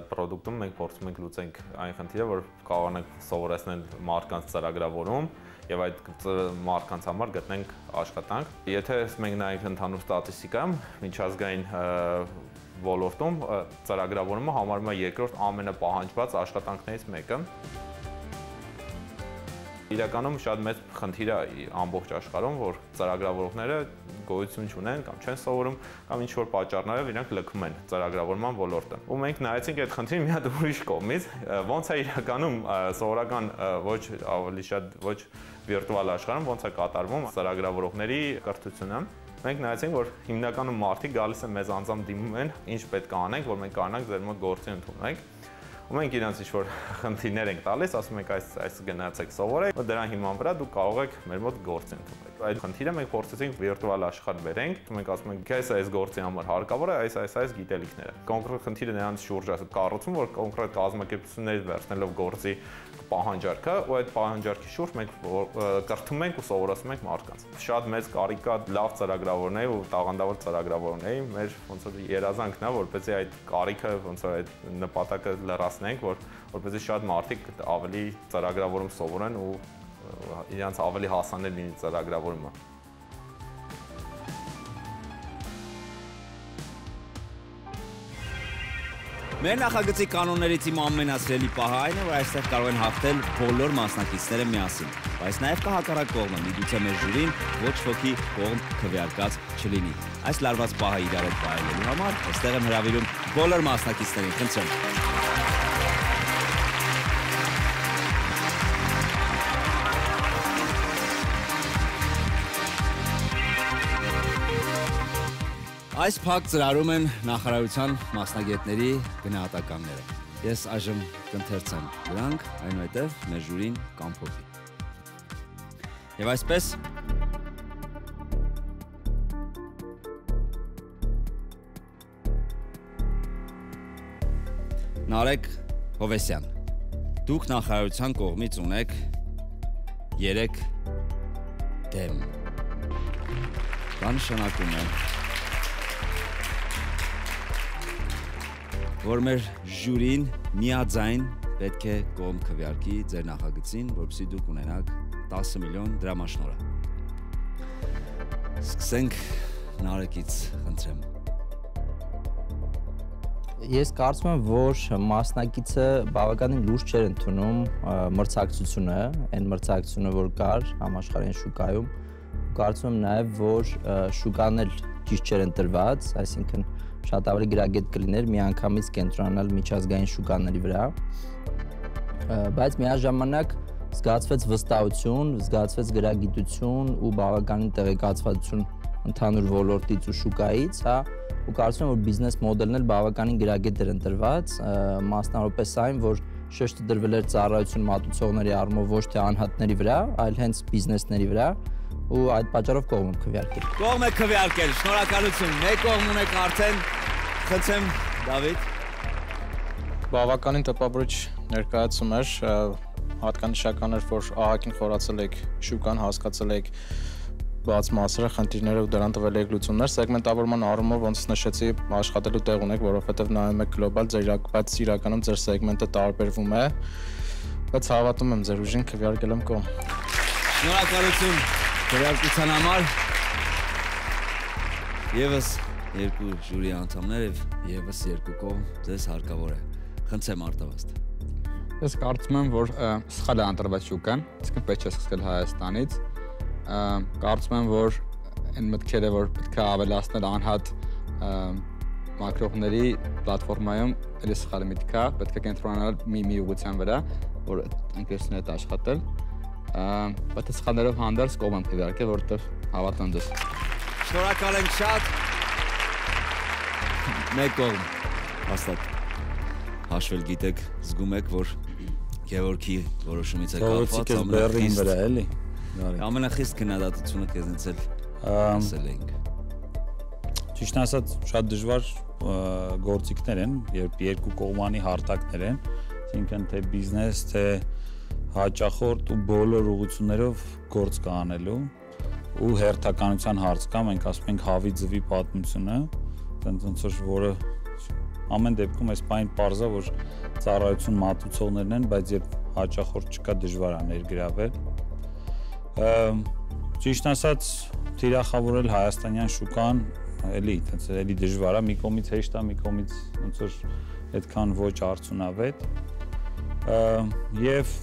պրոդուկտում մենք փորձում ենք լուծենք այն խնդիրը, որ կարողանանք սովորեցնել մարդկանց ծրագրավորում եւ այդ մարդկանց համար գտնենք աշխատանք։ Եթե մենք նայենք ընդհանուր ստատիստիկայում, միջազգային ոլորտում ծրագրավորումը համարվում է երկրորդ ամենապահանջված աշխատանքներից մեկը։ Իրականում շատ մեծ խնդիր է ամբողջ աշխարհում, որ ծրագրավորողները գոյություն չունեն կամ չեն սովորում կամ ինչ-որ պատճառներով իրանք լքում են ծրագրավորման ոլորտը։ Ու մենք նայեցինք այդ խնդիրը մի հատ ուրիշ կողմից, ոնց է իրականում սովորական ոչ ավելի շատ ոչ վիրտուալ աշխարհում ոնց է կատարվում ծրագրավորողների կրթությունը։ Մենք նայեցինք, որ հիմնականում մարդիկ գալիս են մեզ անձամբ դիմում են, ինչ պետք է անենք, որ մենք կարողանանք ձեր մոտ գործի ընդունենք։ Ու մենք իրանց ինչ-որ խնդիրներ ենք տալիս, ասում ենք այս գնացեք սովորեք, դրան հիման վրա դուք կարող եք մեր մոտ գործի ընդունել։ Այդ խնդիրը մենք փորձեցինք վիրտուալ աշխարհ բերենք, մենք ասում ենք, այս գործի համար հարկավոր է այս գիտելիքները։ Կոնկրետ խնդիրը նրանց շուրջ է կառուցում, որ կոնկրետ կազմակերպություններից վերցնելով գործի պահանջարկը ու այդ պահանջարկի շուրջ մենք կրթում ենք ու սովորեցնում ենք մարդկանց։ Շատ մեծ կարիք կա լավ ծրագրավորների ու տաղանդավոր ծրագրավորների, մեր ոնց որ երազանքն է, որպեսզի այդ կարիքը ոնց որ այդ նպատակը լրացնենք, որպեսզի շատ մարդիկ ավելի ծրագրավորում սովորեն ու իրենց ավելի հասանելի լինի ծրագրավորումը։ Մեր նախագծի կանոններից իմ ամենասիրելի պահը այն է, որ այստեղ կարող են հաղթել բոլոր մասնակիցները միասին, բայց նաև կա հակառակ կողմը, միգուցե մեր ժյուրին ոչ ոքի կողմ քվեարկած չլինի։ Այս լարված պահը իրար հետ վայելելու համար այստեղ եմ հրավիրում բոլոր մասնակիցներին, խնդրեմ։ Այս փակ ծրարում են նախարարության մասնագետների գնահատականները։ Ես այժմ կընթերցեմ դրանք, այնուհետև մեր ժյուրին կամփոփի։ Եվ այսպես Նարեկ Հովեսյան, դուք նախարարության կողմից ունեք 3 դեմ։ Դա նշանակում է որ մեր ժյուրին միաձայն պետք է կողմ քվեարկի ձեր նախագծին, որպեսզի դուք ունենաք 10 միլիոն դրամաշնորհ։ Սկսենք Նարեկից, խնդրեմ։ Ես կարծում եմ, որ մասնակիցը բավականին լուրջ չէր ընդունում մրցակցությունը, այն մրցակցությունը, որ կար համաշխարհային շուկայում։ Կարծում եմ նաև, որ շուկան էլ ճիշտ չէր ընտրված, այսինքն շատ ավելի գրագետ կլիներ միանգամից կենտրոնանալ միջազգային շուկաների վրա։ Բայց միաժամանակ զգացվեց վստահություն, զգացվեց գրագիտություն ու բավականին տեղեկացվածություն ընդհանուր ոլորտից ու շուկայից, հա, ու կարծում եմ, որ բիզնես մոդելն էլ բավականին գրագետ էր ընտրված, մասնավորապես այն, որ շեշտը դրվել էր ծառայություն մատուցողների առումով ոչ թե անհատների վրա, այլ հենց բիզնեսների վրա, ու այդ պատճառով կողմ եմ քվեարկել։ Կողմ եք քվեարկել, շնորհակալություն։ Մեկ կողմ ունեք արդեն, խնդրեմ Դավիթ։ Բավականին տպավորիչ ներկայացում էր, հատկանշական էր, որ ահագին խորացել եք շուկան, հասկացել եք բաց մասերը, խնդիրները ու դրան տվել եք լուծումներ, սեգմենտավորման առումով ոնց նշեցի, աշխատելու տեղ ունեք, որովհետև նայում եք գլոբալ, բայց իրականում ձեր սեգմենտը տարբերվում է, բայց հավատում եմ ձեր ուժին, քվեարկել եմ կողմ։ Շնորհակալություն քվեարկության համար։ Եվս երկու ժյուրի անդամներ եւ եւս երկու կողմ ձեզ հարկավոր է։ Խնդրեմ Արտավազդ։ Ես կարծում եմ, որ սխալ է ընտրված շուկան, իսկ պետք է սկսել Հայաստանից։ Կարծում եմ, որ այն մտքերը, որ պետք է ավելացնել անհատ մակրոների պլատֆորմայում, էլի սխալ միտք է, պետք է կենտրոնանալ մի ուղղության վրա, որ ընկերությունների հետ աշխատել։ Բայց սխալներով հանդերձ կողմ եմ քվեարկել, որովհետև հավատում եմ ձեզ։ Շնորհակալ ենք շատ։ Մեկ կողմ, հաստատ հաշվել գիտեք, զգում եք, որ Գևորգի որոշումից է կապված ամենախիստ քննադատությունը քեզնից էլ ասել ենք։ Ճիշտ ասած, շատ դժվար գործիքներ են, երբ երկու կողմանի հարթակներ են, այսինքն թե բիզնես, թե հաճախորդ ու բոլոր ուղղություններով գործ կանելու ու հերթականության հարց կա, մենք ասում ենք հավի ձվի պատմությունը, ոնց որը ամեն դեպքում այս բանը պարզ է, որ ծառայություն մատուցողներն են, բայց երբ հաճախորդ չկա, դժվար է ներգրավել։ Ճիշտ ասած, թիրախավորել հայաստանյան շուկան էլի դժվար է, մի կողմից հեշտ է, մի կողմից ոնց որ այդքան ոչ արդյունավետ։ Եվ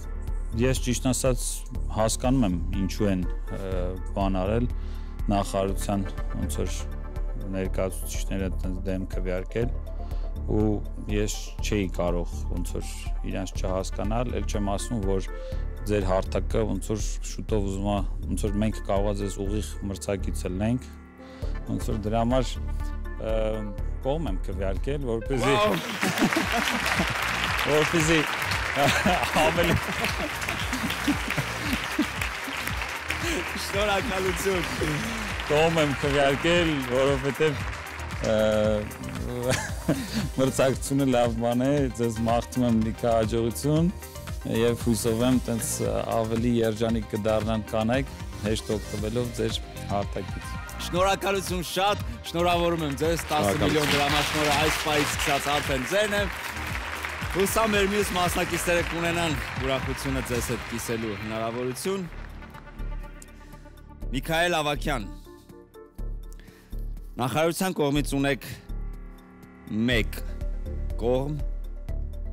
ես ճիշտ ասած հասկանում եմ ինչու են բան արել նախարարության ոնց որ ներկայացուցիչները դեմ քվեարկել ու ես չէի կարող ոնց որ իրենց չհասկանալ, ել չեմ ասում, որ ձեր հարթակը ոնց որ շուտով ուզում է, ոնց որ մենք կարող է ձեզ ուղիղ մրցակից լինենք, ոնց որ դրա համար կողմ եմ քվեարկել, որպեսզի ավելի Շնորհակալություն։ Կողմ եմ քվեարկել, որովհետև մրցակցությունը լավ բան է, ձեզ մաղթում եմ լիքը հաջողություն եւ հույսով եմ տենց ավելի երջանիկ կդառնան կանայք հեշտ օգտվելով ձեր հարթակից։ Շնորհակալություն շատ, շնորհավորում եմ ձեզ 10 միլիոն դրամաշնորհը այս պայից սկսած արդեն ձերն է։ Հուսամ մեր մյուս մասնակիցները կունենան ուրախությունը ձեզ հետ կիսելու հնարավորություն։ Միքայել Ավագյան, նախարարության կողմից ունեք 1 կողմ,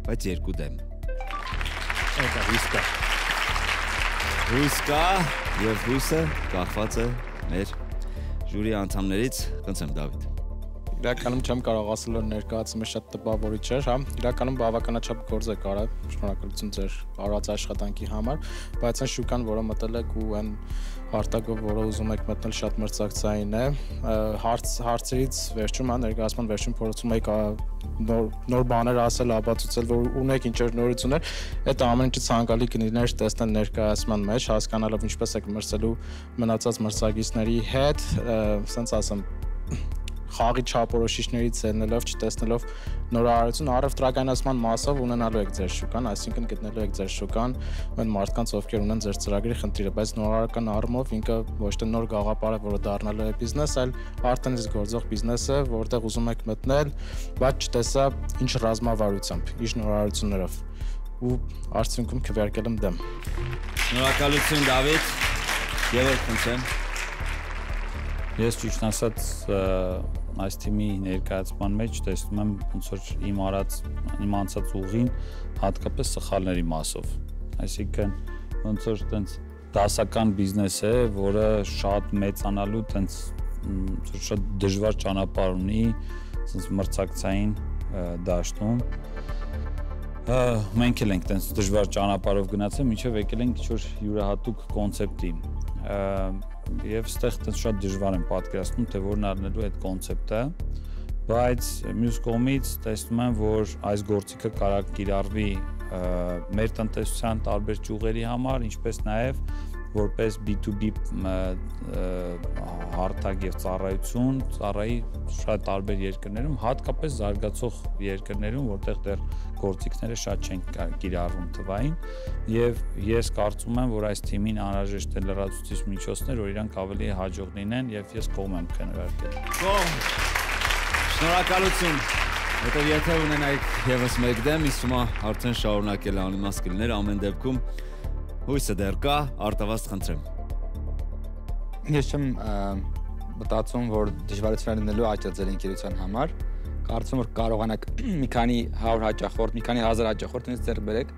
բայց 2 դեմ։ Դա Հույս կա եւ հույսը կախված է մեր ժյուրի անդամներից, խնդրեմ Դավիթ։ Իրականում չեմ կարող ասել, որ ներկայացումը շատ տպավորիչ էր, հա, իրականում բավականաչափ գործ եք արել, շնորհակալություն ձեր արած աշխատանքի համար, բայց այն շուկան, որը մտել եք ու այն հարթակով, որը ուզում եք մտնել, շատ մրցակցային է, հարցերից վերջում, հա, ներկայացման վերջում փորձում եք նոր բաներ ասել, ապացուցել, որ ունեք ինչ-որ նորություններ, այդ ամեն ինչը ցանկալի կլիներ տեսնել ներկայացման մեջ, հասկանալով ինչպես եք մրցելու մնացած մրցակիցների հետ, ասենց ասեմ խաղի չափորոշիչներից ելնելով, չտեսնելով նորարարություն առևտրականացման մասով ունենալու եք ձեր շուկան, այսինքն գտնելու եք ձեր շուկան այն մարդկանց, ովքեր ունեն ձեր ծրագրի խնդիրը, բայց նորարարական առումով ինքը ոչ թե նոր գաղափար է, որը դառնալու է բիզնես, այլ արդեն իսկ գործող բիզնես է, որտեղ ուզում եք մտնել, բայց չտեսա ինչ ռազմավարությամբ, ինչ նորարարություններով ու արդյունքում քվեարկել եմ դեմ։ Շնորհակալություն Դավիթ։ Եվ խնդրեմ։ Ես ճիշտ ասած այս թիմի ներկայացման մեջ տեսնում եմ ոնց որ իմ անցած ուղին հատկապես սխալների մասով։ Այսինքն ոնց որ տենց դասական բիզնես է, որը շատ մեծանալու տենց շատ դժվար ճանապարհ ունի, տենց մրցակցային դաշտում։ Մենք էլ ենք տենց դժվար ճանապարհով գնացել, մինչև եկել ենք ինչ-որ յուրահատուկ կոնցեպտի։ Եվ ստեղ տենց շատ դժվար եմ պատկերացնում, թե որն առնելու այդ կոնցեպտը, բայց մյուս կողմից տեսնում եմ, որ այս գործիքը կարող կիրառվի մեր տնտեսության տարբեր ճյուղերի համար, ինչպես նաև որպես B2B հարթակ եւ ծառայություն, ծառայի շատ տարբեր երկրներում, հատկապես զարգացող երկրներում, որտեղ դեռ գործիքները շատ չեն կիրառվում թվային, եւ ես կարծում եմ, որ այս թիմին անհրաժեշտ է լրացուցիչ միջոցներ, որ իրանք ավելի հաջող լինեն եւ ես կողմ եմ քննարկել։ Շնորհակալություն։ Հետո եթե ունենայիք եւս մեկ դեմ, իսումա արդեն շարունակել անիմաստ կլիներ ամեն դեպքում հույսը դեռ կա, Արտավազդ խնդրեմ։ Ես չեմ մտածում, որ դժվարություններ լինելու աճը ձեր ընկերության համար, կարծում որ կարողանաք մի քանի 100 հաճախորդ, մի քանի 1000 հաճախորդ ինձ ձեռք բերեք,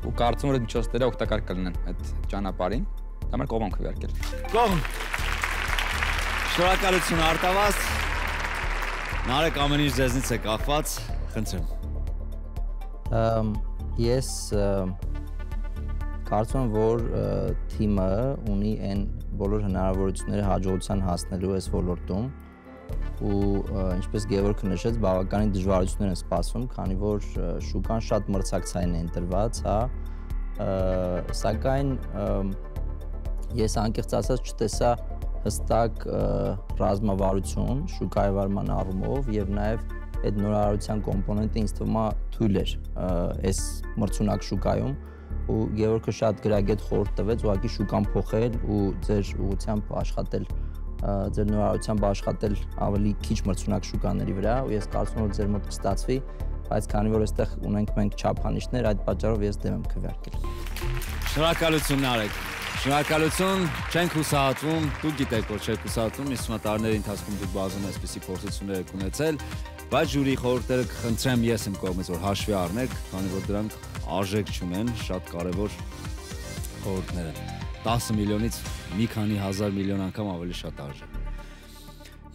ու կարծում որ այդ միջոցները օգտակար կլինեն այդ ճանապարհին, դա մեր կողմ քվեարկել։ Կողմ։ Շնորհակալություն Արտավազդ։ Նարեկ ամեն ինչ ձեզնից է կախված, խնդրեմ։ Ես կարծում եմ, որ թիմը ունի այն բոլոր հնարավորությունները հաջողության հասնելու այս ոլորտում ու ինչպես Գևորգը նշեց, բավականին դժվարություններ են սպասվում, քանի որ շուկան շատ մրցակցային է ընտրված, հա, սակայն ես անկեղծ ասած չտեսա հստակ ռազմավարություն շուկայի վարման առումով եւ նաեւ այդ նորարարության կոմպոնենտը ինձ թվում է թույլ էր այս մրցունակ շուկայում ու Գևորգը շատ գրագետ խորհուրդ տվեց ուղղակի շուկան փոխել ու ձեր ուղղությամբ աշխատել, ձեր նորարարությամբ աշխատել ավելի քիչ մրցունակ շուկաների վրա ու ես կարծում եմ որ ձեր մոտ կստացվի, բայց քանի որ այստեղ ունենք մենք չափանիշներ, այդ պատճառով ես դեմ եմ քվեարկել։ Շնորհակալություն Նարեկ։ Շնորհակալություն, չենք հուսահատվում, դուք գիտեք որ չեք հուսահատվում, իսկ տարիների ընթացքում դուք բազում այսպիսի փորձություններ եք ունեցել, բայց ժյուրի խորհուրդները կխնդրեմ ես իմ կողմից որ հաշվի առնեք, քանի որ դրանք արժեք չունեն, շատ կարևոր խորհուրդներ են։ 10 միլիոնից մի քանի հազար միլիոն անգամ ավելի շատ արժեք։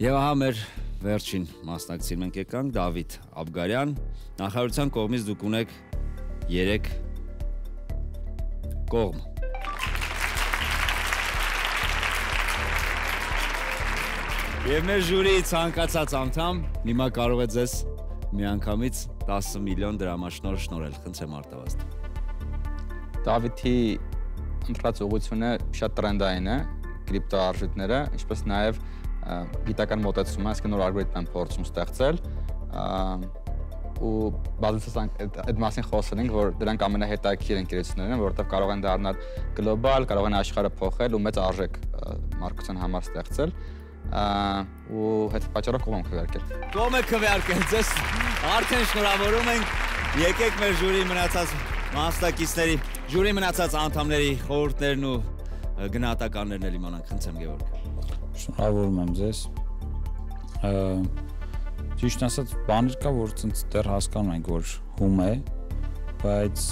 Եվ ահա մեր վերջին մասնակցին մենք եկանք Դավիթ Աբգարյան, նախարարության կողմից դուք ունեք 3 կողմ։ Եվ մեր ժյուրիի ցանկացած անդամ հիմա կարող է ձեզ միանգամից 10 միլիոն դրամաշնորհ շնորհել, խնդրեմ Արտավազդ։ Դավիթի ընտրած ուղղությունը շատ տրենդային է, կրիպտո արժույթները, ինչպես նաև գիտական մոտեցումը, այսինքն նոր ալգորիթմ են փորձում ստեղծել, ու բազմիցս այդ մասին խոսել ենք, որ դրանք ամենահետաքրքիր ընկերություններն են, որովհետև կարող են դառնալ գլոբալ, կարող են աշխարհը փոխել ու մեծ արժեք մարկության համար ստեղծել, ու հետ պատճառով կողմ քվեարկել։ Կողմ եք քվեարկել, ձեզ արդեն շնորհավորում ենք, եկեք մեր ժյուրի մնացած մասնակիցների, ժյուրի մնացած անդամների խորհուրդներն ու գնահատականներն էլ իմանանք, խնդրեմ Գևորգ։ Շնորհավորում եմ ձեզ։ Ճիշտ ասած, բաներ կա, որ դեռ հասկանում ենք, որ հում է, բայց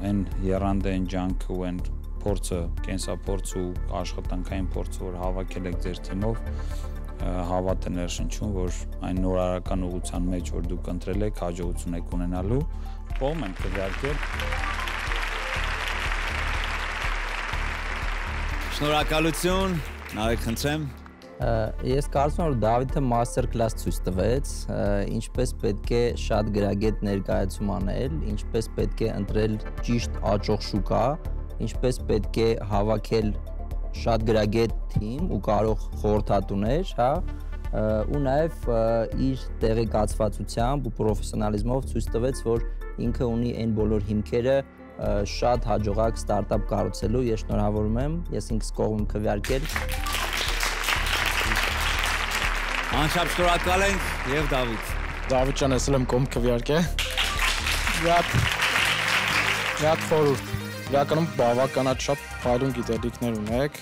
այն եռանդային ջանքը ու այն փորձը, կենսափորձ ու աշխատանքային փորձը, որ հավաքել եք ձեր թիմով, հավատ է ներշնչում, որ այն նորարարական ուղղության մեջ, որ դուք ընտրել եք, հաջողություն եք ունենալու, կողմ եմ քվեարկել։ Շնորհակալություն, Նարեկ խնդրեմ։ Ես կարծում եմ, որ Դավիթը մաստեր կլաս ցույց տվեց, ինչպես պետք է շատ գրագետ ներկայացում անել, ինչպես պետք է ընտրել ճիշտ աճող շուկա, ինչպես պետք է հավաքել շատ գրագետ թիմ ու կարող խորհրդատուներ, հա, ու նաև իր տեղեկացվածությամբ ու պրոֆեսիոնալիզմով ցույց տվեց, որ ինքը ունի այն բոլոր հիմքերը շատ հաջողակ ստարտափ կառուցելու։ Ես շնորհավորում եմ, ես ինքս կողմ եմ քվեարկել։ Անչափ շնորհակալ ենք եւ Դավիթ։ Դավիթ ջան, ես եմ կողմ քվեարկել։ Շատ խորհուրդ։ Իրականում բավականաչափ փայլուն գիտելիքներ ունեք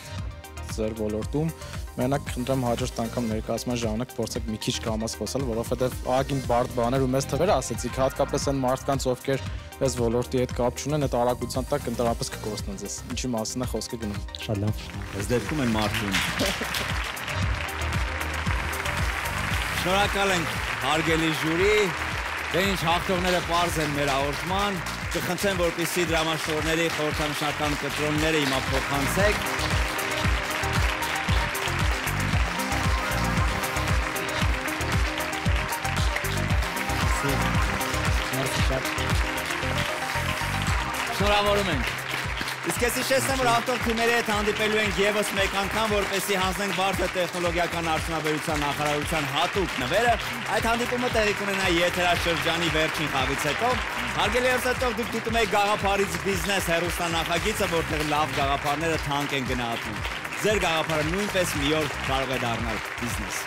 ձեր ոլորտում Մենակ խնդրեմ հաջորդ անգամ ներկայացման ժամանակ փորձեք մի քիչ կամաց խոսալ, որովհետև ահագին բարդ բաներ ու մեծ թվեր ասեցիք, հատկապես այն մարդկանց, ովքեր այս ոլորտի հետ կապ չունեն, այդ արագության տակ ընդհանրապես կկորցնեն ձեզ։ Ինչի մասին է խոսքը գնում։ Շատ լավ։ Այս դեպքում են մարդուն։ Շնորհակալ ենք հարգելի ժյուրի։ Դե ինչ հաղթողները պարզ են մեր հաղորդման, կխնդրեմ, որպեսզի դրամաշնորհների խորհրդանշական կտրոնները հիմա փոխանցեք։ Շնորհավորում ենք։ Իսկ ես հիշեցնեմ, որ հաղթող թիմերի հետ հանդիպելու ենք ևս մեկ անգամ, որպեսզի հանձնենք Բարդը տեխնոլոգիական արդյունաբերության նախարարության հատուկ նվերը։ Այդ հանդիպումը տեղի կունենա եթերաշրջանի վերջին խաղից հետո։ Հարգելի հեռուստատող, դուք դիտում եք Գաղափարից բիզնես հեռուստանախագիծը, որտեղ լավ գաղափարները թանկ են գնահատվում։ Ձեր գաղափարը նույնպես մի օր կարող է դառնալ բիզնես։